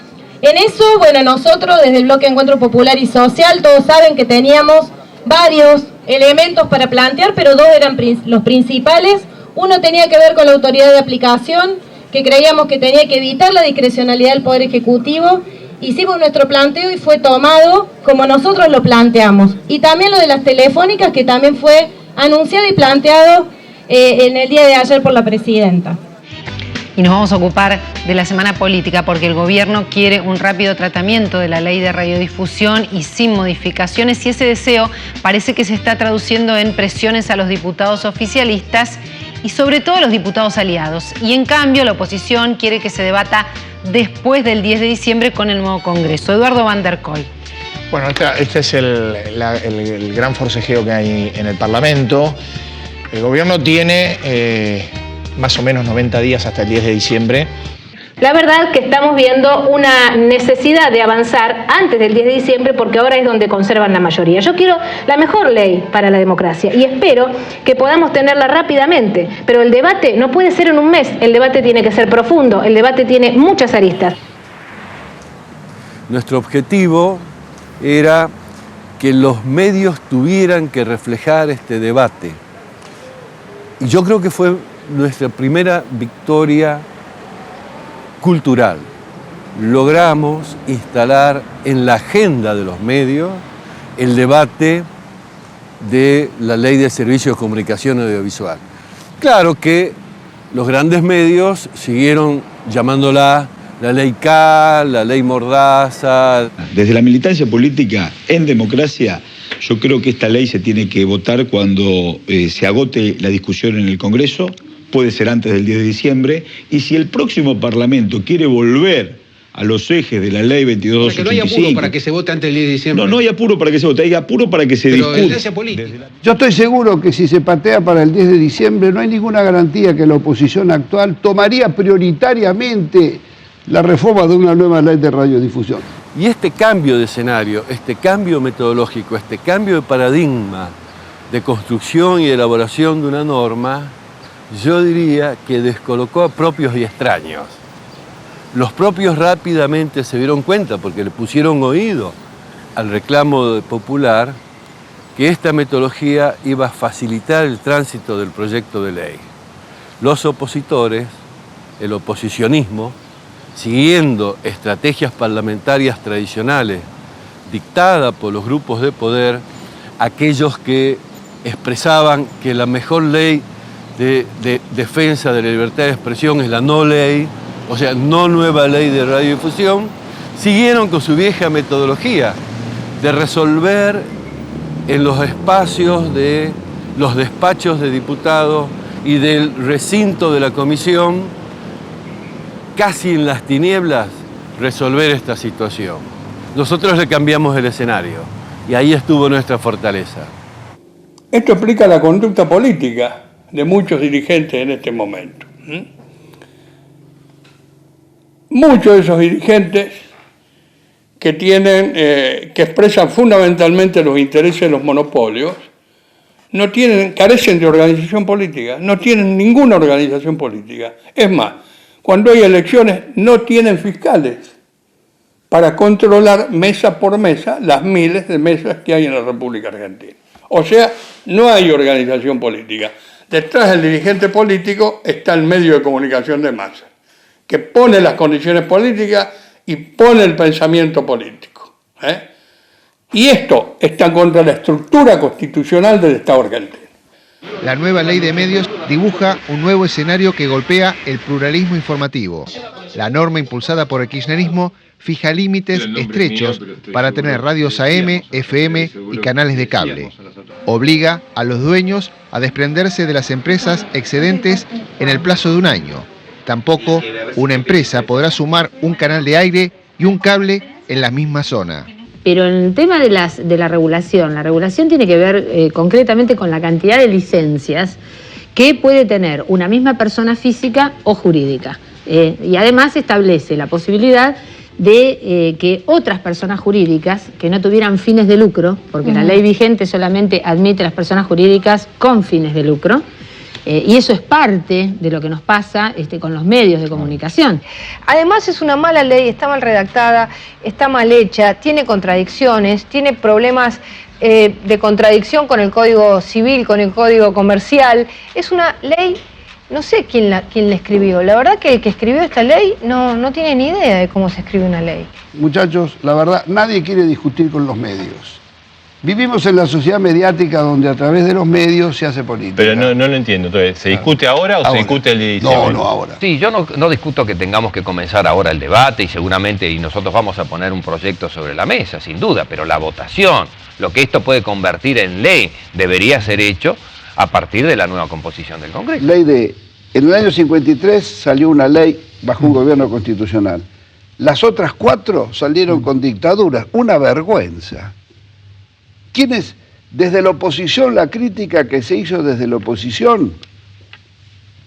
En eso, bueno, nosotros desde el Bloque Encuentro Popular y Social, todos saben que teníamos varios elementos para plantear, pero dos eran los principales. Uno tenía que ver con la autoridad de aplicación, que creíamos que tenía que evitar la discrecionalidad del Poder Ejecutivo. Hicimos nuestro planteo y fue tomado como nosotros lo planteamos. Y también lo de las telefónicas, que también fue anunciado y planteado en el día de ayer por la presidenta. Y nos vamos a ocupar de la semana política porque el gobierno quiere un rápido tratamiento de la ley de radiodifusión y sin modificaciones, y ese deseo parece que se está traduciendo en presiones a los diputados oficialistas y sobre todo a los diputados aliados. Y en cambio la oposición quiere que se debata después del 10 de diciembre con el nuevo Congreso. Eduardo Van der Kool. Bueno, este es el gran forcejeo que hay en el Parlamento. El gobierno tiene más o menos 90 días hasta el 10 de diciembre. La verdad que estamos viendo una necesidad de avanzar antes del 10 de diciembre porque ahora es donde conservan la mayoría. Yo quiero la mejor ley para la democracia y espero que podamos tenerla rápidamente, pero el debate no puede ser en un mes, el debate tiene que ser profundo, el debate tiene muchas aristas. Nuestro objetivo era que los medios tuvieran que reflejar este debate. Y yo creo que fue nuestra primera victoria cultural. Logramos instalar en la agenda de los medios el debate de la Ley de Servicios de Comunicación Audiovisual. Claro que los grandes medios siguieron llamándola la Ley K, la Ley Mordaza. Desde la militancia política en democracia, yo creo que esta ley se tiene que votar cuando se agote la discusión en el Congreso. Puede ser antes del 10 de diciembre, y si el próximo Parlamento quiere volver a los ejes de la ley 2285... Porque no hay apuro para que se vote antes del 10 de diciembre. No, no hay apuro para que se vote, hay apuro para que se discute. Yo estoy seguro que si se patea para el 10 de diciembre no hay ninguna garantía que la oposición actual tomaría prioritariamente la reforma de una nueva ley de radiodifusión. Y este cambio de escenario, este cambio metodológico, este cambio de paradigma de construcción y elaboración de una norma, yo diría que descolocó a propios y extraños. Los propios rápidamente se dieron cuenta, porque le pusieron oído al reclamo popular, que esta metodología iba a facilitar el tránsito del proyecto de ley. Los opositores, el oposicionismo, siguiendo estrategias parlamentarias tradicionales dictadas por los grupos de poder, aquellos que expresaban que la mejor ley de defensa de la libertad de expresión es la no ley, o sea, no nueva ley de radiodifusión, siguieron con su vieja metodología de resolver en los espacios de los despachos de diputados y del recinto de la comisión, casi en las tinieblas, resolver esta situación. Nosotros le cambiamos el escenario y ahí estuvo nuestra fortaleza. Esto explica la conducta política de muchos dirigentes en este momento. Muchos de esos dirigentes que que expresan fundamentalmente los intereses de los monopolios, carecen de organización política, no tienen ninguna organización política. Es más, cuando hay elecciones no tienen fiscales para controlar mesa por mesa las miles de mesas que hay en la República Argentina. O sea, no hay organización política. Detrás del dirigente político está el medio de comunicación de masa, que pone las condiciones políticas y pone el pensamiento político. Y esto está contra la estructura constitucional del Estado argentino. La nueva ley de medios dibuja un nuevo escenario que golpea el pluralismo informativo. La norma impulsada por el kirchnerismo fija límites estrechos para tener radios AM, FM y canales de cable. Obliga a los dueños a desprenderse de las empresas excedentes en el plazo de un año. Tampoco una empresa podrá sumar un canal de aire y un cable en la misma zona. Pero en el tema de la regulación tiene que ver concretamente con la cantidad de licencias que puede tener una misma persona física o jurídica. Y además establece la posibilidad de que otras personas jurídicas que no tuvieran fines de lucro, porque la ley vigente solamente admite a las personas jurídicas con fines de lucro, y eso es parte de lo que nos pasa con los medios de comunicación. Además es una mala ley, está mal redactada, está mal hecha, tiene contradicciones, tiene problemas de contradicción con el Código Civil, con el Código Comercial. Es una ley, no sé quién la escribió. La verdad que el que escribió esta ley no tiene ni idea de cómo se escribe una ley. Muchachos, la verdad, nadie quiere discutir con los medios. Vivimos en la sociedad mediática donde a través de los medios se hace política. Pero no lo entiendo. Entonces, ¿se discute ahora o se discute el 17? No, ahora. Sí, yo no discuto que tengamos que comenzar ahora el debate y seguramente nosotros vamos a poner un proyecto sobre la mesa, sin duda, pero la votación, lo que esto puede convertir en ley, debería ser hecho a partir de la nueva composición del Congreso. En el año 53 salió una ley bajo un gobierno constitucional. Las otras 4 salieron con dictaduras. Una vergüenza. ¿Quiénes, desde la oposición, la crítica que se hizo desde la oposición?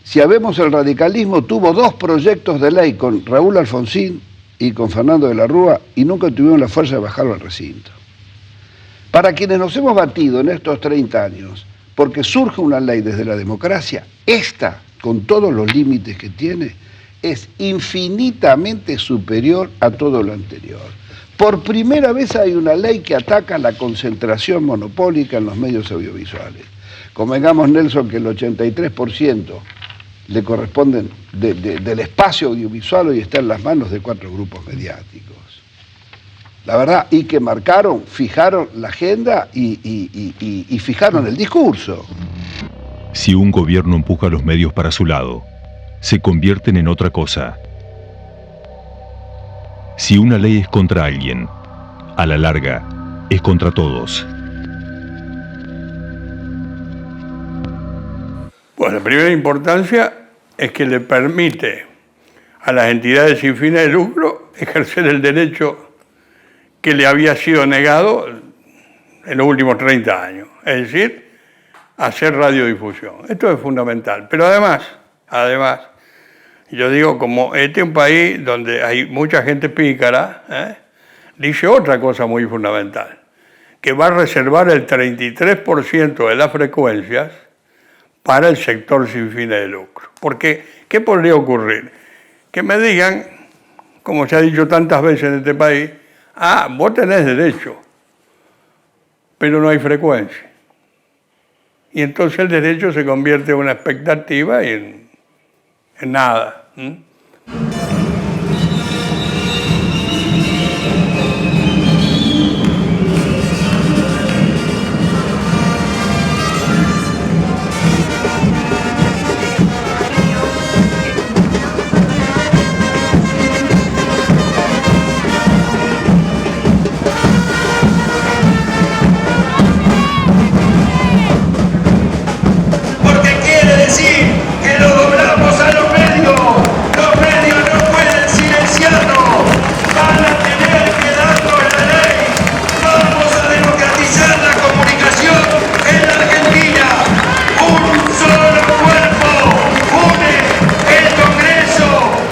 Si vemos el radicalismo, tuvo 2 proyectos de ley con Raúl Alfonsín y con Fernando de la Rúa y nunca tuvieron la fuerza de bajarlo al recinto. Para quienes nos hemos batido en estos 30 años, porque surge una ley desde la democracia, esta, con todos los límites que tiene, es infinitamente superior a todo lo anterior. Por primera vez hay una ley que ataca la concentración monopólica en los medios audiovisuales. Convengamos, Nelson, que el 83% le corresponden del espacio audiovisual hoy está en las manos de 4 grupos mediáticos. La verdad, y que fijaron la agenda y fijaron el discurso. Si un gobierno empuja a los medios para su lado, se convierten en otra cosa. Si una ley es contra alguien, a la larga, es contra todos. Pues la primera importancia es que le permite a las entidades sin fines de lucro ejercer el derecho que le había sido negado en los últimos 30 años, es decir, hacer radiodifusión. Esto es fundamental. Pero además, yo digo, como este es un país donde hay mucha gente pícara, dice otra cosa muy fundamental, que va a reservar el 33% de las frecuencias para el sector sin fines de lucro. Porque, ¿qué podría ocurrir? Que me digan, como se ha dicho tantas veces en este país, vos tenés derecho, pero no hay frecuencia. Y entonces el derecho se convierte en una expectativa y en nada. Porque quiere decir que lo doblamos a los medios. Los medios no pueden silenciarnos. Van a tener que darnos la ley. Vamos a democratizar la comunicación en la Argentina. Un solo cuerpo une el Congreso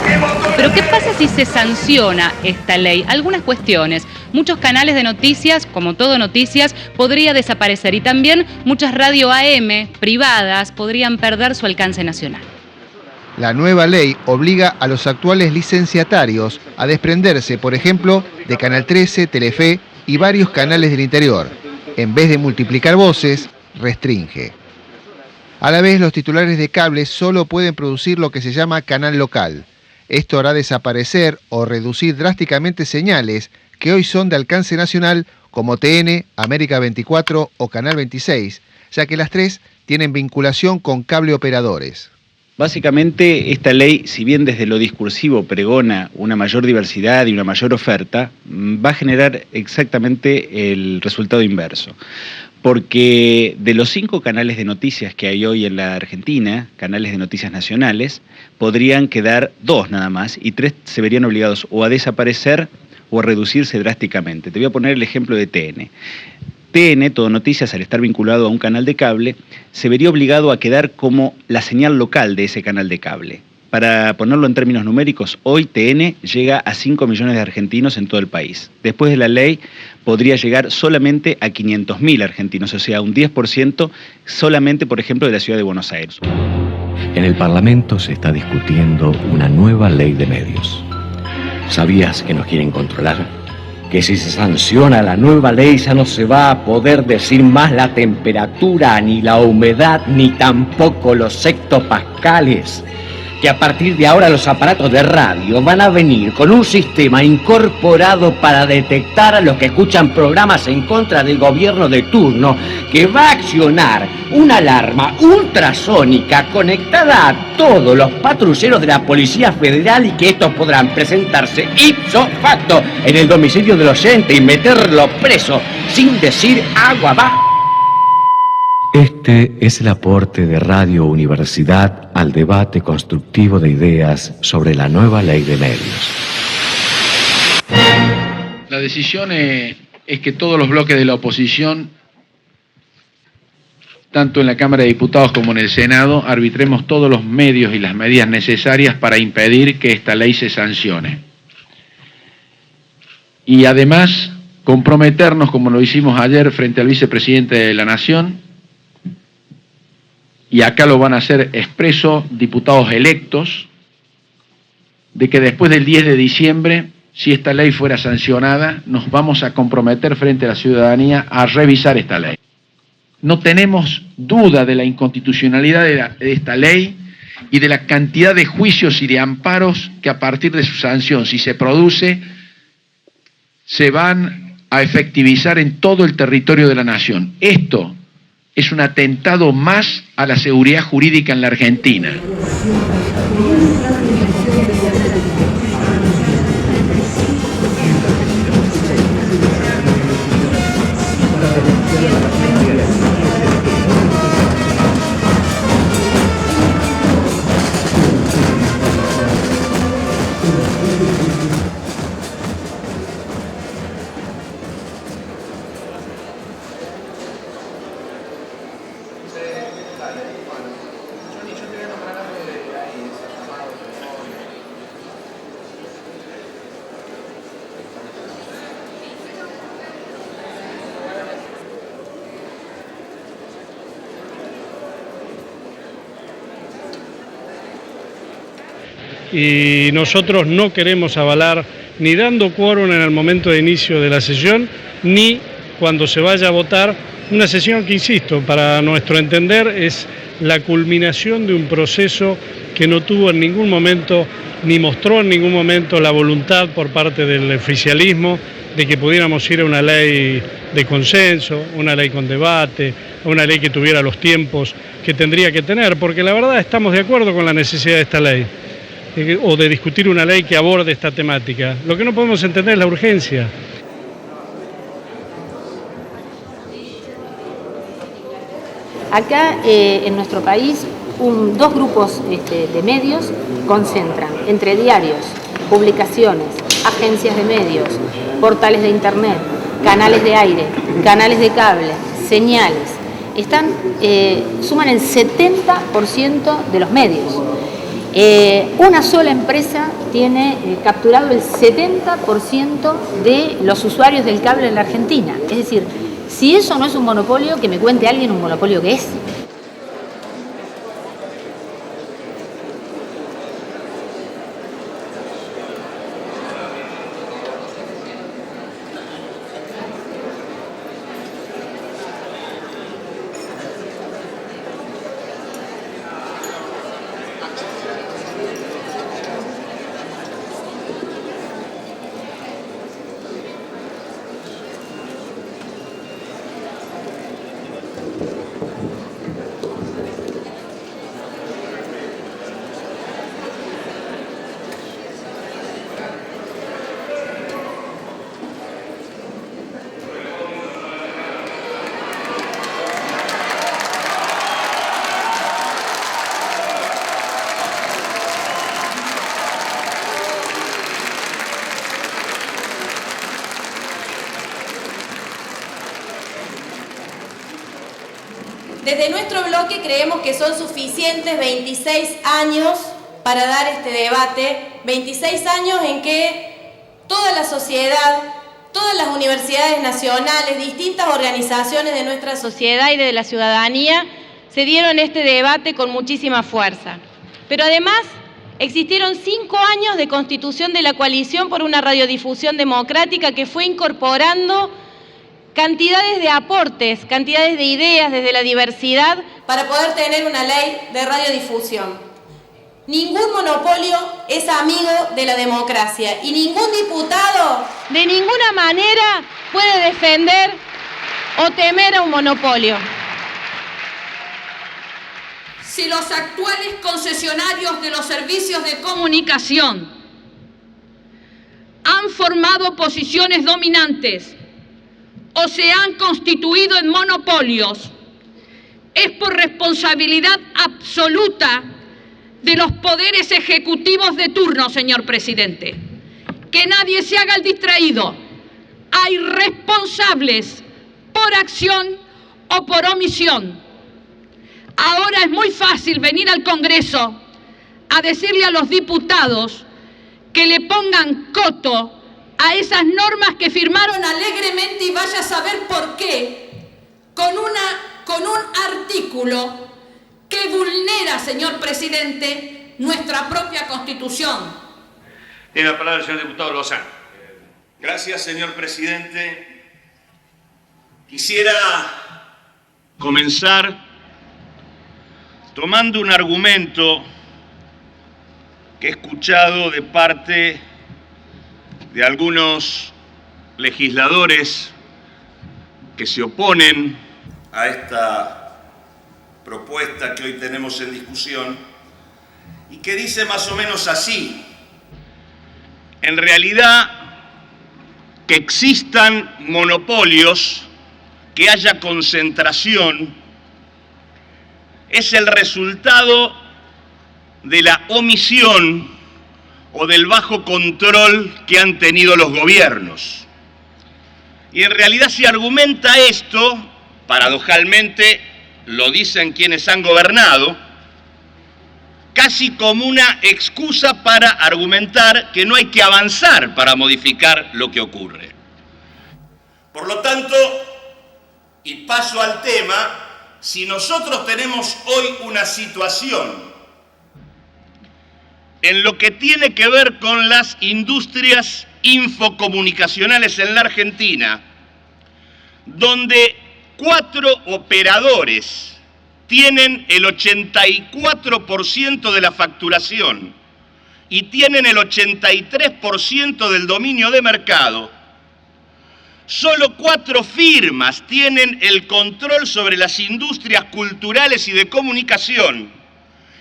que votó. Pero ¿qué pasa si se sanciona esta ley? Algunas cuestiones. Muchos canales de noticias, como Todo Noticias, podría desaparecer y también muchas radio AM privadas podrían perder su alcance nacional. La nueva ley obliga a los actuales licenciatarios a desprenderse, por ejemplo, de Canal 13, Telefe y varios canales del interior. En vez de multiplicar voces, restringe. A la vez, los titulares de cable solo pueden producir lo que se llama canal local. Esto hará desaparecer o reducir drásticamente señales que hoy son de alcance nacional como TN, América 24 o Canal 26, ya que las 3 tienen vinculación con cable operadores. Básicamente, esta ley, si bien desde lo discursivo pregona una mayor diversidad y una mayor oferta, va a generar exactamente el resultado inverso. Porque de los 5 canales de noticias que hay hoy en la Argentina, canales de noticias nacionales, podrían quedar 2 nada más, y 3 se verían obligados o a desaparecer o a reducirse drásticamente. Te voy a poner el ejemplo de TN. TN, Todo Noticias, al estar vinculado a un canal de cable, se vería obligado a quedar como la señal local de ese canal de cable. Para ponerlo en términos numéricos, hoy TN llega a 5 millones de argentinos en todo el país. Después de la ley, podría llegar solamente a 500.000 argentinos, o sea, un 10% solamente, por ejemplo, de la ciudad de Buenos Aires. En el Parlamento se está discutiendo una nueva ley de medios. ¿Sabías que nos quieren controlar? Que si se sanciona la nueva ley ya no se va a poder decir más la temperatura, ni la humedad, ni tampoco los hectopascales. Que a partir de ahora los aparatos de radio van a venir con un sistema incorporado para detectar a los que escuchan programas en contra del gobierno de turno, que va a accionar una alarma ultrasónica conectada a todos los patrulleros de la Policía Federal, y que estos podrán presentarse ipso facto en el domicilio del oyente y meterlo preso sin decir agua va. Este es el aporte de Radio Universidad al debate constructivo de ideas sobre la nueva ley de medios. La decisión es que todos los bloques de la oposición, tanto en la Cámara de Diputados como en el Senado, arbitremos todos los medios y las medidas necesarias para impedir que esta ley se sancione. Y además, comprometernos, como lo hicimos ayer frente al vicepresidente de la Nación, y acá lo van a hacer expreso diputados electos, de que después del 10 de diciembre, si esta ley fuera sancionada, nos vamos a comprometer frente a la ciudadanía a revisar esta ley. No tenemos duda de la inconstitucionalidad de esta ley y de la cantidad de juicios y de amparos que a partir de su sanción, si se produce, se van a efectivizar en todo el territorio de la nación. Esto es un atentado más a la seguridad jurídica en la Argentina. Y nosotros no queremos avalar ni dando quórum en el momento de inicio de la sesión, ni cuando se vaya a votar una sesión que, insisto, para nuestro entender es la culminación de un proceso que no tuvo en ningún momento, ni mostró en ningún momento la voluntad por parte del oficialismo de que pudiéramos ir a una ley de consenso, una ley con debate, una ley que tuviera los tiempos que tendría que tener, porque la verdad estamos de acuerdo con la necesidad de esta ley, o de discutir una ley que aborde esta temática. Lo que no podemos entender es la urgencia. Acá en nuestro país, dos grupos de medios concentran entre diarios, publicaciones, agencias de medios, portales de internet, canales de aire, canales de cable, señales. Suman el 70% de los medios. Una sola empresa tiene capturado el 70% de los usuarios del cable en la Argentina. Es decir, si eso no es un monopolio, que me cuente alguien un monopolio que es. Desde nuestro bloque creemos que son suficientes 26 años para dar este debate, 26 años en que toda la sociedad, todas las universidades nacionales, distintas organizaciones de nuestra sociedad y de la ciudadanía se dieron este debate con muchísima fuerza. Pero además existieron 5 años de constitución de la coalición por una radiodifusión democrática que fue incorporando cantidades de aportes, cantidades de ideas desde la diversidad para poder tener una ley de radiodifusión. Ningún monopolio es amigo de la democracia y ningún diputado de ninguna manera puede defender o temer a un monopolio. Si los actuales concesionarios de los servicios de comunicación han formado posiciones dominantes o se han constituido en monopolios, es por responsabilidad absoluta de los poderes ejecutivos de turno, señor presidente. Que nadie se haga el distraído. Hay responsables por acción o por omisión. Ahora es muy fácil venir al Congreso a decirle a los diputados que le pongan coto a esas normas que firmaron alegremente y vaya a saber por qué, con un artículo que vulnera, señor presidente, nuestra propia Constitución. Tiene la palabra el señor diputado Lozano. Gracias, señor presidente. Quisiera comenzar tomando un argumento que he escuchado de parte de algunos legisladores que se oponen a esta propuesta que hoy tenemos en discusión y que dice más o menos así: en realidad, que existan monopolios, que haya concentración, es el resultado de la omisión o del bajo control que han tenido los gobiernos. Y en realidad se argumenta esto, paradojalmente lo dicen quienes han gobernado, casi como una excusa para argumentar que no hay que avanzar para modificar lo que ocurre. Por lo tanto, y paso al tema, si nosotros tenemos hoy una situación en lo que tiene que ver con las industrias infocomunicacionales en la Argentina, donde 4 operadores tienen el 84% de la facturación y tienen el 83% del dominio de mercado, solo 4 firmas tienen el control sobre las industrias culturales y de comunicación,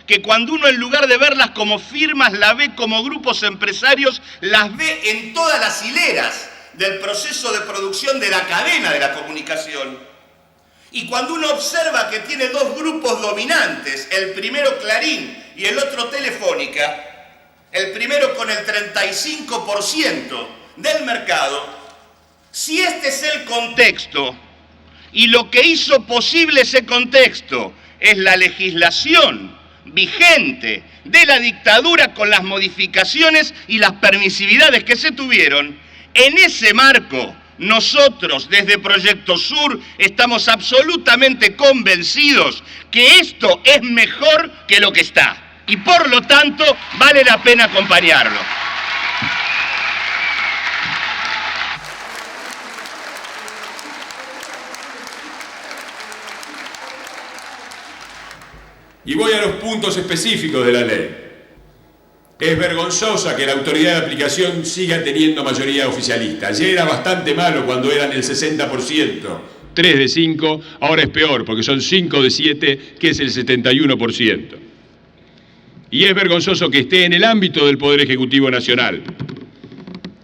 que cuando uno en lugar de verlas como firmas, la ve como grupos empresarios, las ve en todas las hileras del proceso de producción de la cadena de la comunicación. Y cuando uno observa que tiene 2 grupos dominantes, el primero Clarín y el otro Telefónica, el primero con el 35% del mercado, si este es el contexto y lo que hizo posible ese contexto es la legislación vigente de la dictadura con las modificaciones y las permisividades que se tuvieron, en ese marco nosotros desde Proyecto Sur estamos absolutamente convencidos que esto es mejor que lo que está y por lo tanto vale la pena acompañarlo. Y voy a los puntos específicos de la ley. Es vergonzosa que la autoridad de aplicación siga teniendo mayoría oficialista. Ayer era bastante malo cuando eran el 60%. 3 de 5, ahora es peor porque son 5 de 7, que es el 71%. Y es vergonzoso que esté en el ámbito del Poder Ejecutivo Nacional,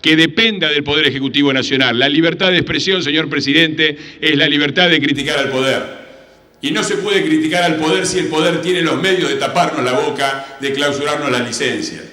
que dependa del Poder Ejecutivo Nacional. La libertad de expresión, señor presidente, es la libertad de criticar al poder. Y no se puede criticar al poder si el poder tiene los medios de taparnos la boca, de clausurarnos las licencias.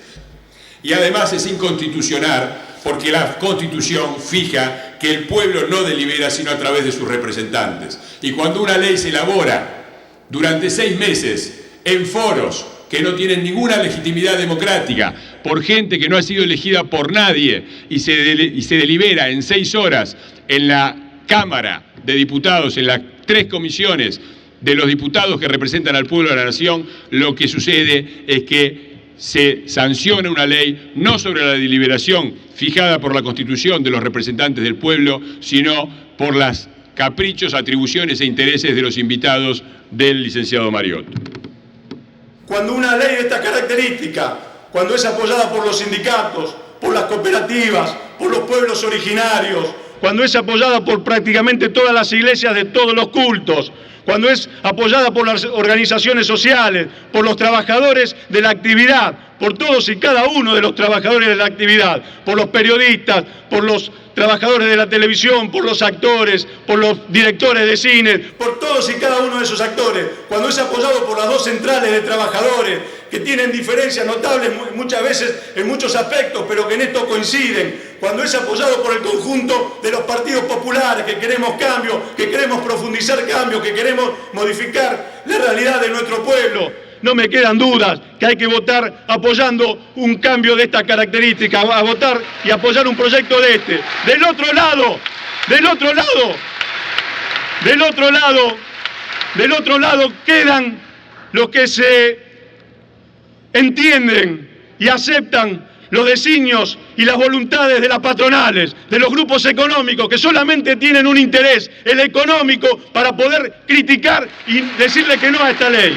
Y además es inconstitucional porque la Constitución fija que el pueblo no delibera sino a través de sus representantes. Y cuando una ley se elabora durante 6 meses en foros que no tienen ninguna legitimidad democrática, por gente que no ha sido elegida por nadie y se delibera en 6 horas en la Cámara de Diputados, en las 3 comisiones de los diputados que representan al pueblo de la nación, lo que sucede es que se sanciona una ley no sobre la deliberación fijada por la Constitución de los representantes del pueblo, sino por los caprichos, atribuciones e intereses de los invitados del licenciado Mariotto. Cuando una ley de esta característica, cuando es apoyada por los sindicatos, por las cooperativas, por los pueblos originarios, cuando es apoyada por prácticamente todas las iglesias de todos los cultos, cuando es apoyada por las organizaciones sociales, por los trabajadores de la actividad, por todos y cada uno de los trabajadores de la actividad, por los periodistas, por los trabajadores de la televisión, por los actores, por los directores de cine, por todos y cada uno de esos actores, cuando es apoyado por las 2 centrales de trabajadores que tienen diferencias notables muchas veces en muchos aspectos, pero que en esto coinciden, cuando es apoyado por el conjunto de los partidos populares que queremos cambio, que queremos profundizar cambio, que queremos modificar la realidad de nuestro pueblo. No me quedan dudas que hay que votar apoyando un cambio de esta característica, a votar y apoyar un proyecto de este. Del otro lado quedan los que se entienden y aceptan los designios y las voluntades de las patronales, de los grupos económicos que solamente tienen un interés, el económico, para poder criticar y decirle que no a esta ley.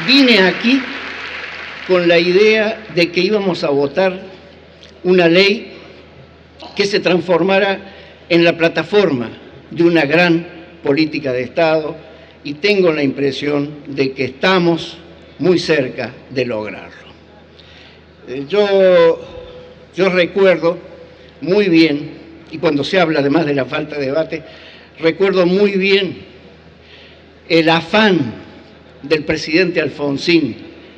Vine aquí con la idea de que íbamos a votar una ley que se transformara en la plataforma de una gran política de Estado y tengo la impresión de que estamos muy cerca de lograrlo. Yo recuerdo muy bien, y cuando se habla además de la falta de debate, recuerdo muy bien el afán del presidente Alfonsín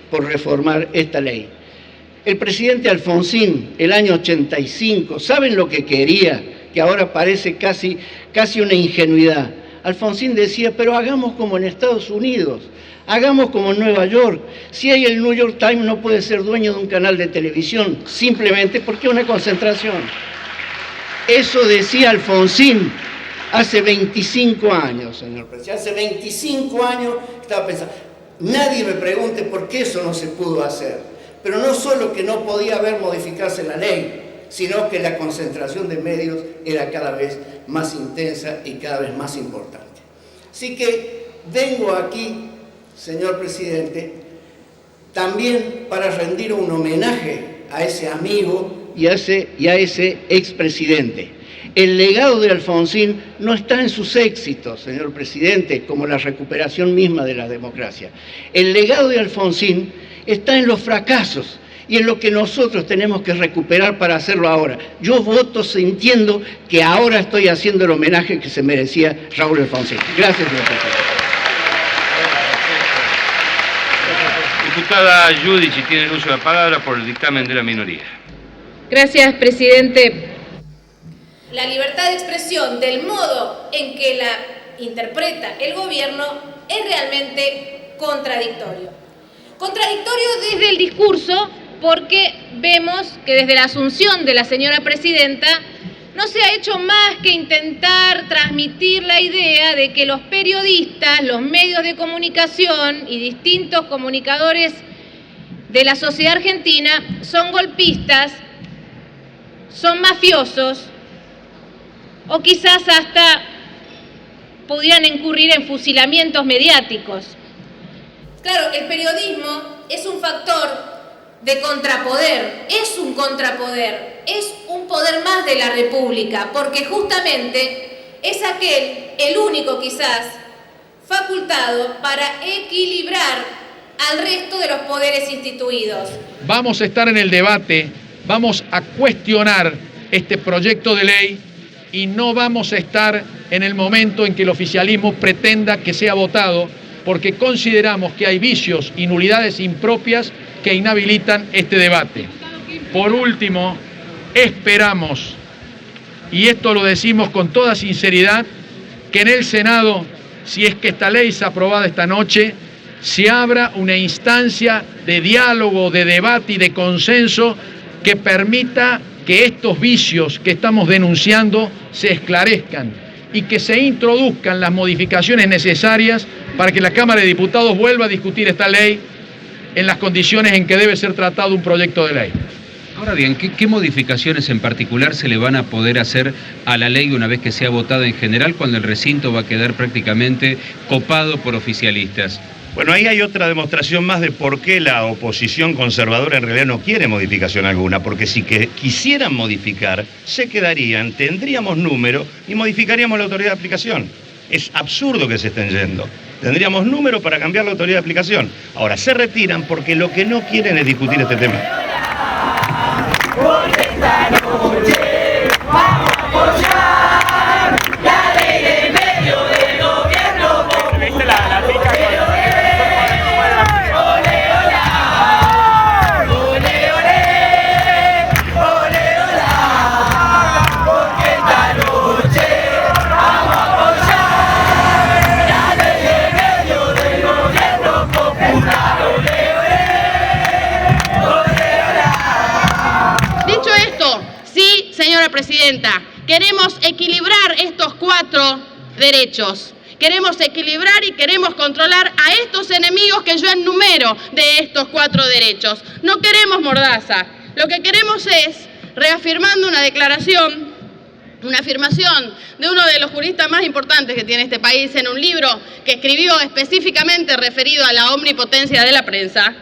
por reformar esta ley. El presidente Alfonsín, el año 85, ¿saben lo que quería? Que ahora parece casi una ingenuidad. Alfonsín decía, pero hagamos como en Estados Unidos, hagamos como en Nueva York. Si hay el New York Times no puede ser dueño de un canal de televisión, simplemente porque es una concentración. Eso decía Alfonsín hace 25 años, señor presidente. Hace 25 años estaba pensando. Nadie me pregunte por qué eso no se pudo hacer. Pero no solo que no podía modificarse la ley, sino que la concentración de medios era cada vez más intensa y cada vez más importante. Así que vengo aquí, señor presidente, también para rendir un homenaje a ese amigo y a ese expresidente. El legado de Alfonsín no está en sus éxitos, señor presidente, como la recuperación misma de la democracia. El legado de Alfonsín está en los fracasos y en lo que nosotros tenemos que recuperar para hacerlo ahora. Yo voto sintiendo que ahora estoy haciendo el homenaje que se merecía Raúl Alfonsín. Gracias, señor presidente. Diputada Giudici tiene el uso de la palabra por el dictamen de la minoría. Gracias, presidente. La libertad de expresión, del modo en que la interpreta el gobierno, es realmente contradictorio. Contradictorio desde el discurso, porque vemos que desde la asunción de la señora presidenta no se ha hecho más que intentar transmitir la idea de que los periodistas, los medios de comunicación y distintos comunicadores de la sociedad argentina son golpistas, son mafiosos, o quizás hasta pudieran incurrir en fusilamientos mediáticos. Claro, el periodismo es un factor de contrapoder, es un contrapoder, es un poder más de la República, porque justamente es el único quizás, facultado para equilibrar al resto de los poderes instituidos. Vamos a estar en el debate, vamos a cuestionar este proyecto de ley y no vamos a estar en el momento en que el oficialismo pretenda que sea votado, porque consideramos que hay vicios y nulidades impropias que inhabilitan este debate. Por último, esperamos, y esto lo decimos con toda sinceridad, que en el Senado, si es que esta ley es aprobada esta noche, se abra una instancia de diálogo, de debate y de consenso que permita que estos vicios que estamos denunciando se esclarezcan y que se introduzcan las modificaciones necesarias para que la Cámara de Diputados vuelva a discutir esta ley en las condiciones en que debe ser tratado un proyecto de ley. Ahora bien, ¿qué modificaciones en particular se le van a poder hacer a la ley una vez que sea votada en general, cuando el recinto va a quedar prácticamente copado por oficialistas? Bueno, ahí hay otra demostración más de por qué la oposición conservadora en realidad no quiere modificación alguna, porque si quisieran modificar, se quedarían, tendríamos número y modificaríamos la autoridad de aplicación. Es absurdo que se estén yendo. Tendríamos número para cambiar la autoridad de aplicación. Ahora, se retiran porque lo que no quieren es discutir este tema. Porque esta noche vamos a apoyar la ley de medio del gobierno popular. ¿Viste la pica con porque esta noche vamos a apoyar la ley de medio del gobierno popular. Dicho esto, sí, señora presidenta, queremos equilibrar estos 4 derechos. Queremos equilibrar y queremos controlar a estos enemigos que yo enumero de estos 4 derechos. No queremos mordaza. Lo que queremos es, reafirmando una declaración, una afirmación de uno de los juristas más importantes que tiene este país en un libro que escribió específicamente referido a la omnipotencia de la prensa,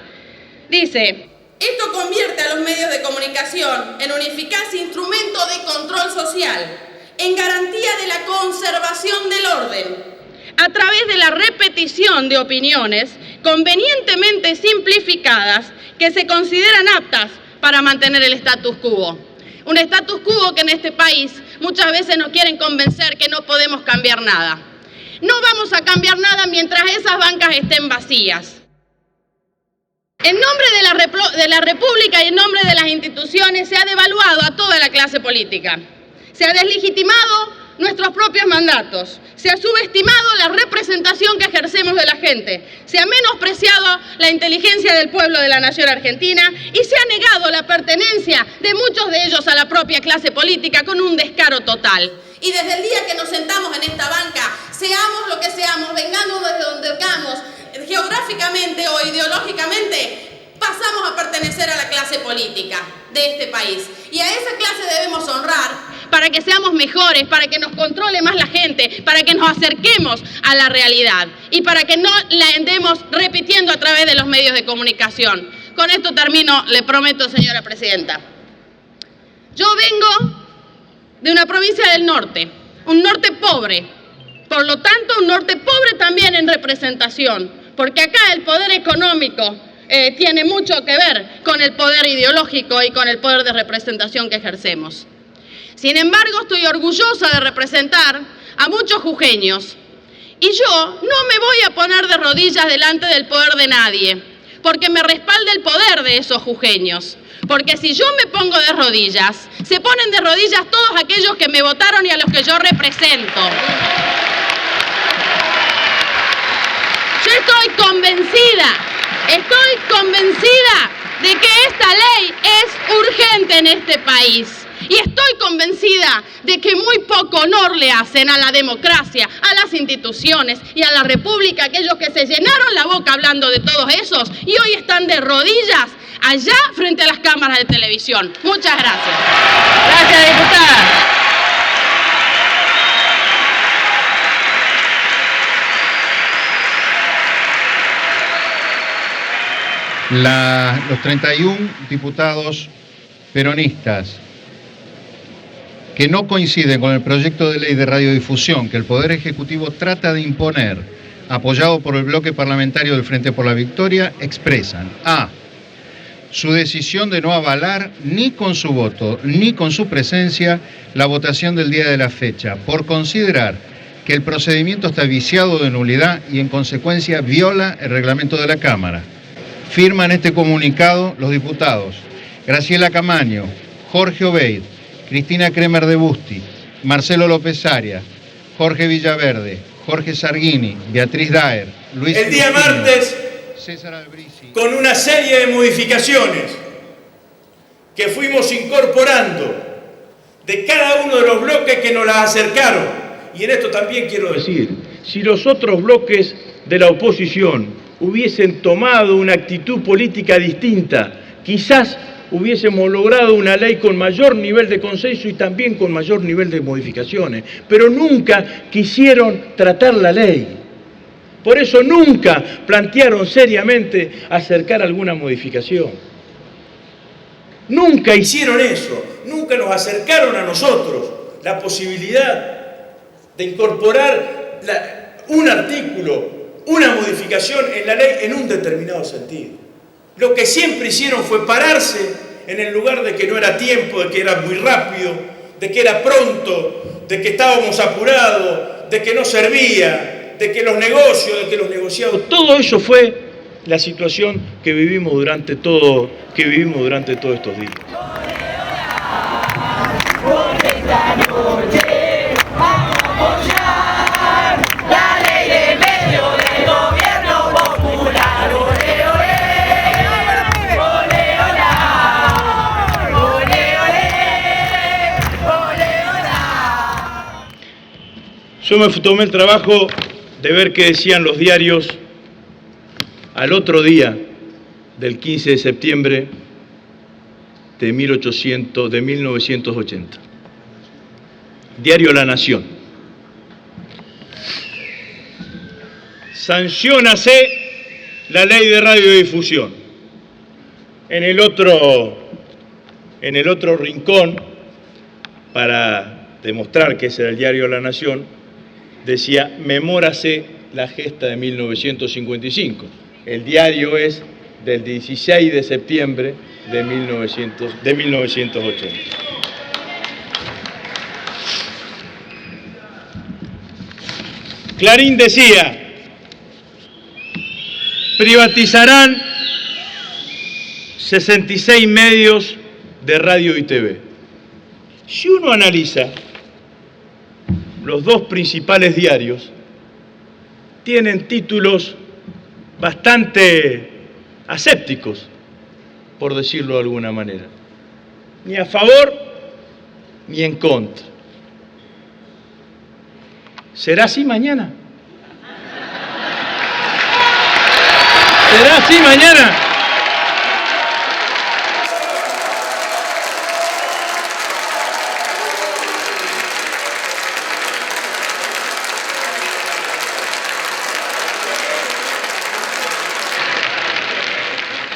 dice: esto convierte a los medios de comunicación en un eficaz instrumento de control social, en garantía de la conservación del orden, a través de la repetición de opiniones convenientemente simplificadas que se consideran aptas para mantener el status quo. Un status quo que en este país muchas veces nos quieren convencer que no podemos cambiar nada. No vamos a cambiar nada mientras esas bancas estén vacías. En nombre de la República y en nombre de las instituciones se ha devaluado a toda la clase política. Se ha deslegitimado nuestros propios mandatos. Se ha subestimado la representación que ejercemos de la gente. Se ha menospreciado la inteligencia del pueblo de la nación argentina y se ha negado la pertenencia de muchos de ellos a la propia clase política con un descaro total. Y desde el día que nos sentamos en esta banca, seamos lo que seamos, vengamos desde donde vengamos, geográficamente o ideológicamente, pasamos a pertenecer a la clase política de este país. Y a esa clase debemos honrar para que seamos mejores, para que nos controle más la gente, para que nos acerquemos a la realidad y para que no la andemos repitiendo a través de los medios de comunicación. Con esto termino, le prometo, señora presidenta. Yo vengo de una provincia del norte, un norte pobre, por lo tanto un norte pobre también en representación, porque acá el poder económico tiene mucho que ver con el poder ideológico y con el poder de representación que ejercemos. Sin embargo, estoy orgullosa de representar a muchos jujeños y yo no me voy a poner de rodillas delante del poder de nadie, porque me respalda el poder de esos jujeños. Porque si yo me pongo de rodillas, se ponen de rodillas todos aquellos que me votaron y a los que yo represento. Yo estoy convencida de que esta ley es urgente en este país. Y estoy convencida de que muy poco honor le hacen a la democracia, a las instituciones y a la república, aquellos que se llenaron la boca hablando de todos esos y hoy están de rodillas allá frente a las cámaras de televisión. Muchas gracias. Gracias, diputada. Los 31 diputados peronistas que no coinciden con el proyecto de ley de radiodifusión que el Poder Ejecutivo trata de imponer, apoyado por el bloque parlamentario del Frente por la Victoria, expresan: A, su decisión de no avalar ni con su voto ni con su presencia la votación del día de la fecha, por considerar que el procedimiento está viciado de nulidad y en consecuencia viola el reglamento de la Cámara. Firman este comunicado los diputados Graciela Camaño, Jorge Obeid, Cristina Kremer de Busti, Marcelo López Arias, Jorge Villaverde, Jorge Sargini, Beatriz Daer, Luis... El día martes con una serie de modificaciones que fuimos incorporando de cada uno de los bloques que nos las acercaron. Y en esto también quiero decir, si los otros bloques de la oposición hubiesen tomado una actitud política distinta, quizás hubiésemos logrado una ley con mayor nivel de consenso y también con mayor nivel de modificaciones, pero nunca quisieron tratar la ley. Por eso nunca plantearon seriamente acercar alguna modificación. Nunca hicieron eso, nunca nos acercaron a nosotros la posibilidad de incorporar un artículo, una modificación en la ley en un determinado sentido. Lo que siempre hicieron fue pararse en el lugar de que no era tiempo, de que era muy rápido, de que era pronto, de que estábamos apurados, de que no servía, de que los negocios, de que los negociados. Todo eso fue la situación que vivimos durante todos estos días. Yo me tomé el trabajo de ver qué decían los diarios al otro día del 15 de septiembre de 1980. Diario La Nación. Sanciónase la ley de radiodifusión. En el otro rincón, para demostrar que ese era el diario La Nación, decía, memórase la gesta de 1955. El diario es del 16 de septiembre de 1980. Clarín decía, privatizarán 66 medios de radio y TV. Si uno analiza los dos principales diarios, tienen títulos bastante asépticos, por decirlo de alguna manera. Ni a favor ni en contra. ¿Será así mañana? ¿Será así mañana?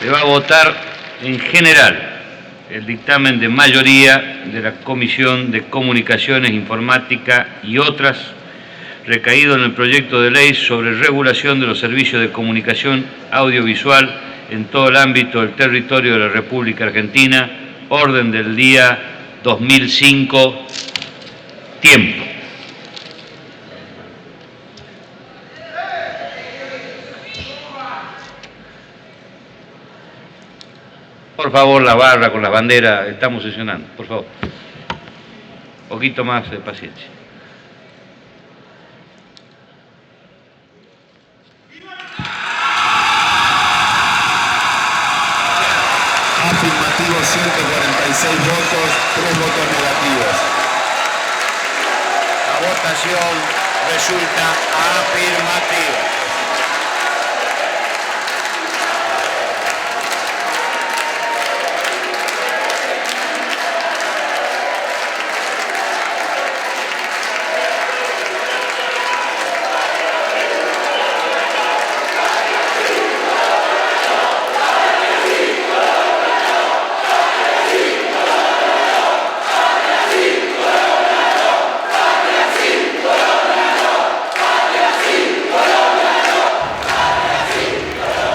Se va a votar en general el dictamen de mayoría de la Comisión de Comunicaciones, Informática y otras, recaído en el proyecto de ley sobre regulación de los servicios de comunicación audiovisual en todo el ámbito del territorio de la República Argentina, orden del día 2005, tiempo. Por favor, la barra con las banderas, estamos sesionando, por favor. Un poquito más de paciencia. Afirmativo 146 votos, 3 votos negativos. La votación resulta afirmativa.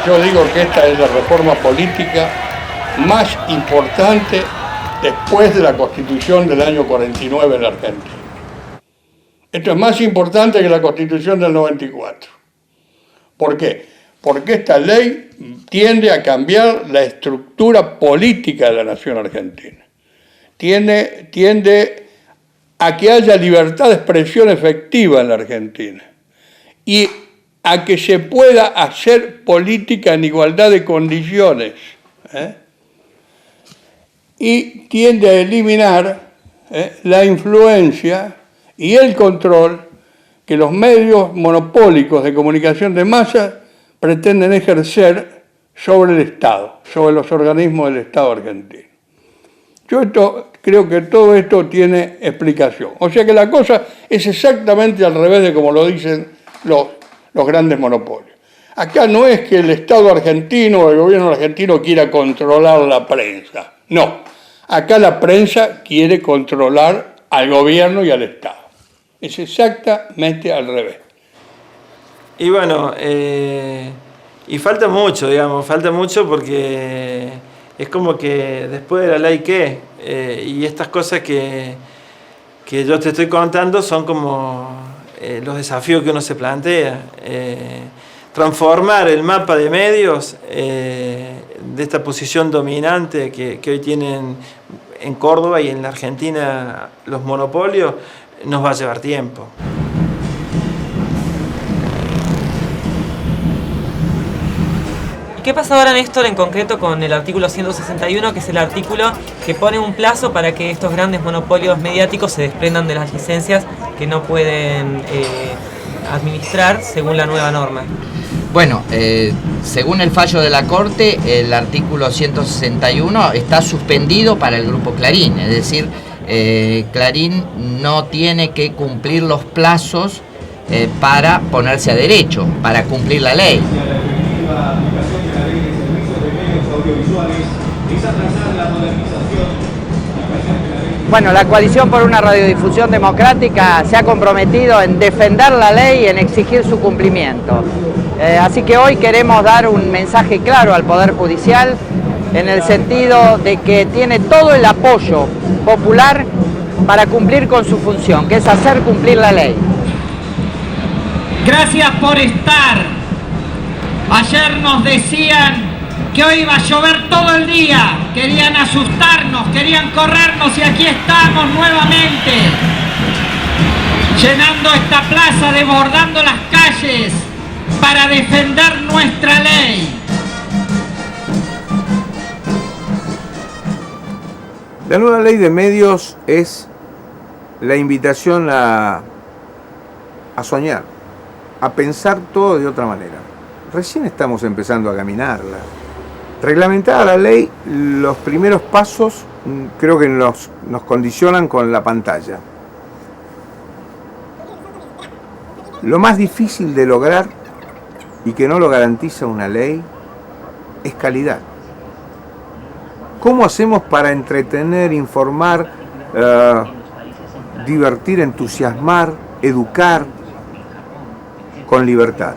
Yo digo que esta es la reforma política más importante después de la Constitución del año 49 en la Argentina. Esto es más importante que la Constitución del 94. ¿Por qué? Porque esta ley tiende a cambiar la estructura política de la nación argentina. Tiende a que haya libertad de expresión efectiva en la Argentina. Y a que se pueda hacer política en igualdad de condiciones, y tiende a eliminar la influencia y el control que los medios monopólicos de comunicación de masas pretenden ejercer sobre el Estado, sobre los organismos del Estado argentino. Yo creo que todo esto tiene explicación. O sea que la cosa es exactamente al revés de como lo dicen los grandes monopolios. Acá no es que el Estado argentino o el gobierno argentino quiera controlar la prensa. No. Acá la prensa quiere controlar al gobierno y al Estado. Es exactamente al revés. Y bueno, y falta mucho, digamos, falta mucho porque es como que después de la ley ¿qué? Y estas cosas que yo te estoy contando son como los desafíos que uno se plantea. Transformar el mapa de medios de esta posición dominante que hoy tienen en Córdoba y en la Argentina los monopolios, nos va a llevar tiempo. ¿Y qué pasa ahora, Néstor, en concreto con el artículo 161, que es el artículo que pone un plazo para que estos grandes monopolios mediáticos se desprendan de las licencias que no pueden administrar según la nueva norma? Bueno, según el fallo de la Corte, el artículo 161 está suspendido para el Grupo Clarín, es decir, Clarín no tiene que cumplir los plazos para ponerse a derecho, para cumplir la ley. Bueno, la Coalición por una Radiodifusión Democrática se ha comprometido en defender la ley y en exigir su cumplimiento. Así que hoy queremos dar un mensaje claro al Poder Judicial en el sentido de que tiene todo el apoyo popular para cumplir con su función, que es hacer cumplir la ley. Gracias por estar. Ayer nos decían que hoy iba a llover todo el día, querían asustarnos, querían corrernos y aquí estamos nuevamente, llenando esta plaza, desbordando las calles para defender nuestra ley. La nueva ley de medios es la invitación a soñar, a pensar todo de otra manera. Recién estamos empezando a caminarla. Reglamentada la ley, los primeros pasos creo que nos condicionan con la pantalla. Lo más difícil de lograr, y que no lo garantiza una ley, es calidad. ¿Cómo hacemos para entretener, informar, divertir, entusiasmar, educar con libertad?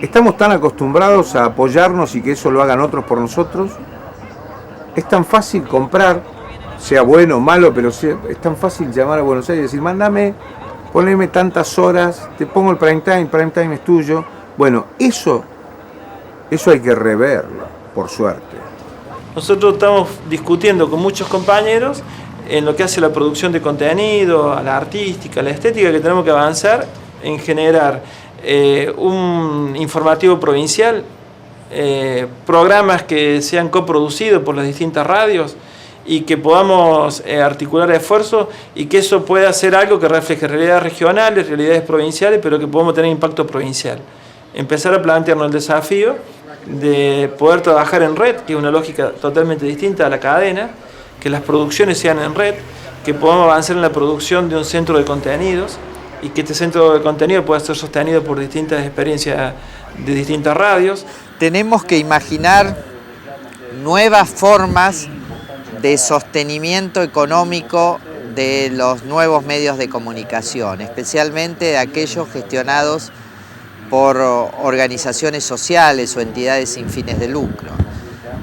Estamos tan acostumbrados a apoyarnos y que eso lo hagan otros por nosotros. Es tan fácil comprar, sea bueno o malo, pero es tan fácil llamar a Buenos Aires y decir, mándame, poneme tantas horas, te pongo el prime time es tuyo. Bueno, eso hay que reverlo, por suerte. Nosotros estamos discutiendo con muchos compañeros en lo que hace la producción de contenido, a la artística, a la estética, que tenemos que avanzar en generar un informativo provincial, programas que sean coproducidos por las distintas radios y que podamos articular esfuerzos y que eso pueda ser algo que refleje realidades regionales, realidades provinciales, pero que podamos tener impacto provincial. Empezar a plantearnos el desafío de poder trabajar en red, que es una lógica totalmente distinta a la cadena, que las producciones sean en red, que podamos avanzar en la producción de un centro de contenidos y que este centro de contenido pueda ser sostenido por distintas experiencias de distintas radios. Tenemos que imaginar nuevas formas de sostenimiento económico de los nuevos medios de comunicación, especialmente de aquellos gestionados por organizaciones sociales o entidades sin fines de lucro.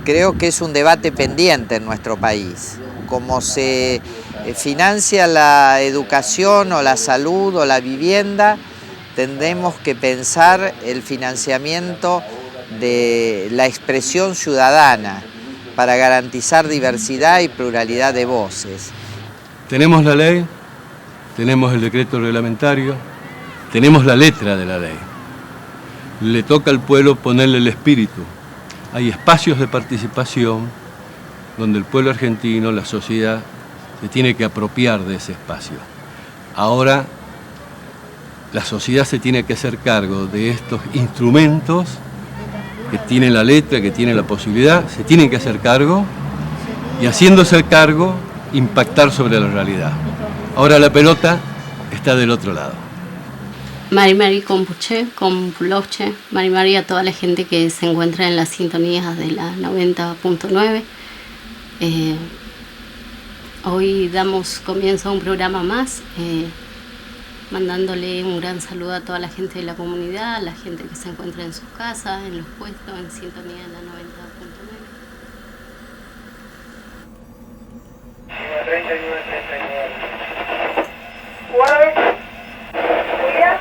Creo que es un debate pendiente en nuestro país. Como se financia la educación o la salud o la vivienda, tendremos que pensar el financiamiento de la expresión ciudadana para garantizar diversidad y pluralidad de voces. Tenemos la ley, tenemos el decreto reglamentario, tenemos la letra de la ley. Le toca al pueblo ponerle el espíritu. Hay espacios de participación donde el pueblo argentino, la sociedad, se tiene que apropiar de ese espacio. Ahora, la sociedad se tiene que hacer cargo de estos instrumentos que tienen la letra, que tienen la posibilidad, se tienen que hacer cargo y haciéndose el cargo, impactar sobre la realidad. Ahora la pelota está del otro lado. Mari Compuche, Compuloche, Mari a toda la gente que se encuentra en las sintonías de la 90.9. Hoy damos comienzo a un programa más, mandándole un gran saludo a toda la gente de la comunidad, a la gente que se encuentra en sus casas, en los puestos, en sintonía de la 90.9. 39. Juárez, Julia,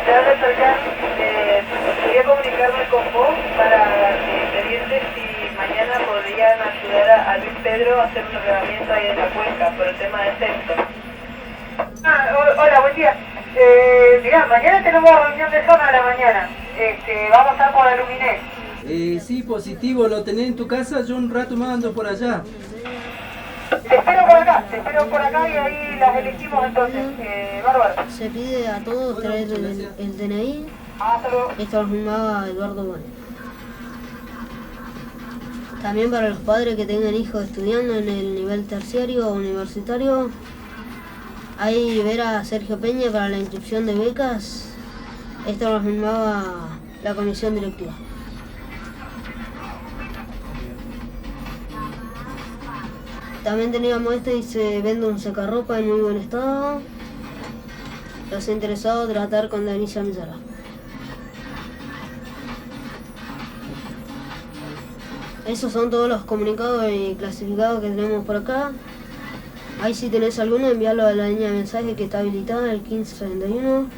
te hablo Sarkán, quería comunicarme con vos para pedirte si mañana podrían ayudar a Luis Pedro a hacer un relevamiento ahí en la cuenca por el tema de sexo. Hola, buen día. Mirá, mañana tenemos reunión de zona a la mañana. Vamos a estar por Aluminé. Sí, positivo, lo tenés en tu casa, yo un rato más ando por allá. Te espero por acá y ahí las elegimos entonces, bárbaro. Se pide a todos traer el DNI. Esto lo firmaba Eduardo Bueno. También para los padres que tengan hijos estudiando en el nivel terciario o universitario, hay ver a Sergio Peña para la inscripción de becas. Esto lo firmaba la comisión directiva. También teníamos y se vende un secarropa en muy buen estado. Los interesados tratar con Denise Mizara. Esos son todos los comunicados y clasificados que tenemos por acá. Ahí si tenés alguno, envíalo a la línea de mensaje que está habilitada, el 1531.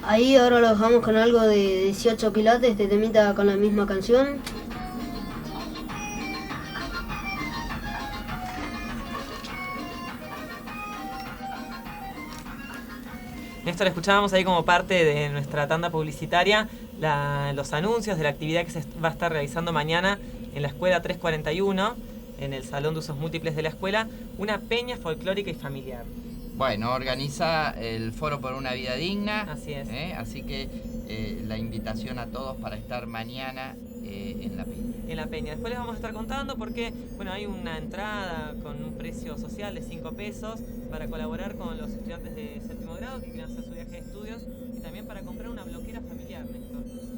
Ahí ahora lo dejamos con algo de 18 quilates, este temita con la misma canción. Néstor, escuchábamos ahí como parte de nuestra tanda publicitaria los anuncios de la actividad que se va a estar realizando mañana en la escuela 341, en el Salón de Usos Múltiples de la escuela, una peña folclórica y familiar. Bueno, organiza el Foro por una Vida Digna. Así es. Así que la invitación a todos para estar mañana en la peña. En la peña. Después les vamos a estar contando porque hay una entrada con un precio social de 5 pesos para colaborar con los estudiantes de séptimo grado que quieran hacer su viaje de estudios y también para comprar una bloquera familiar, Néstor.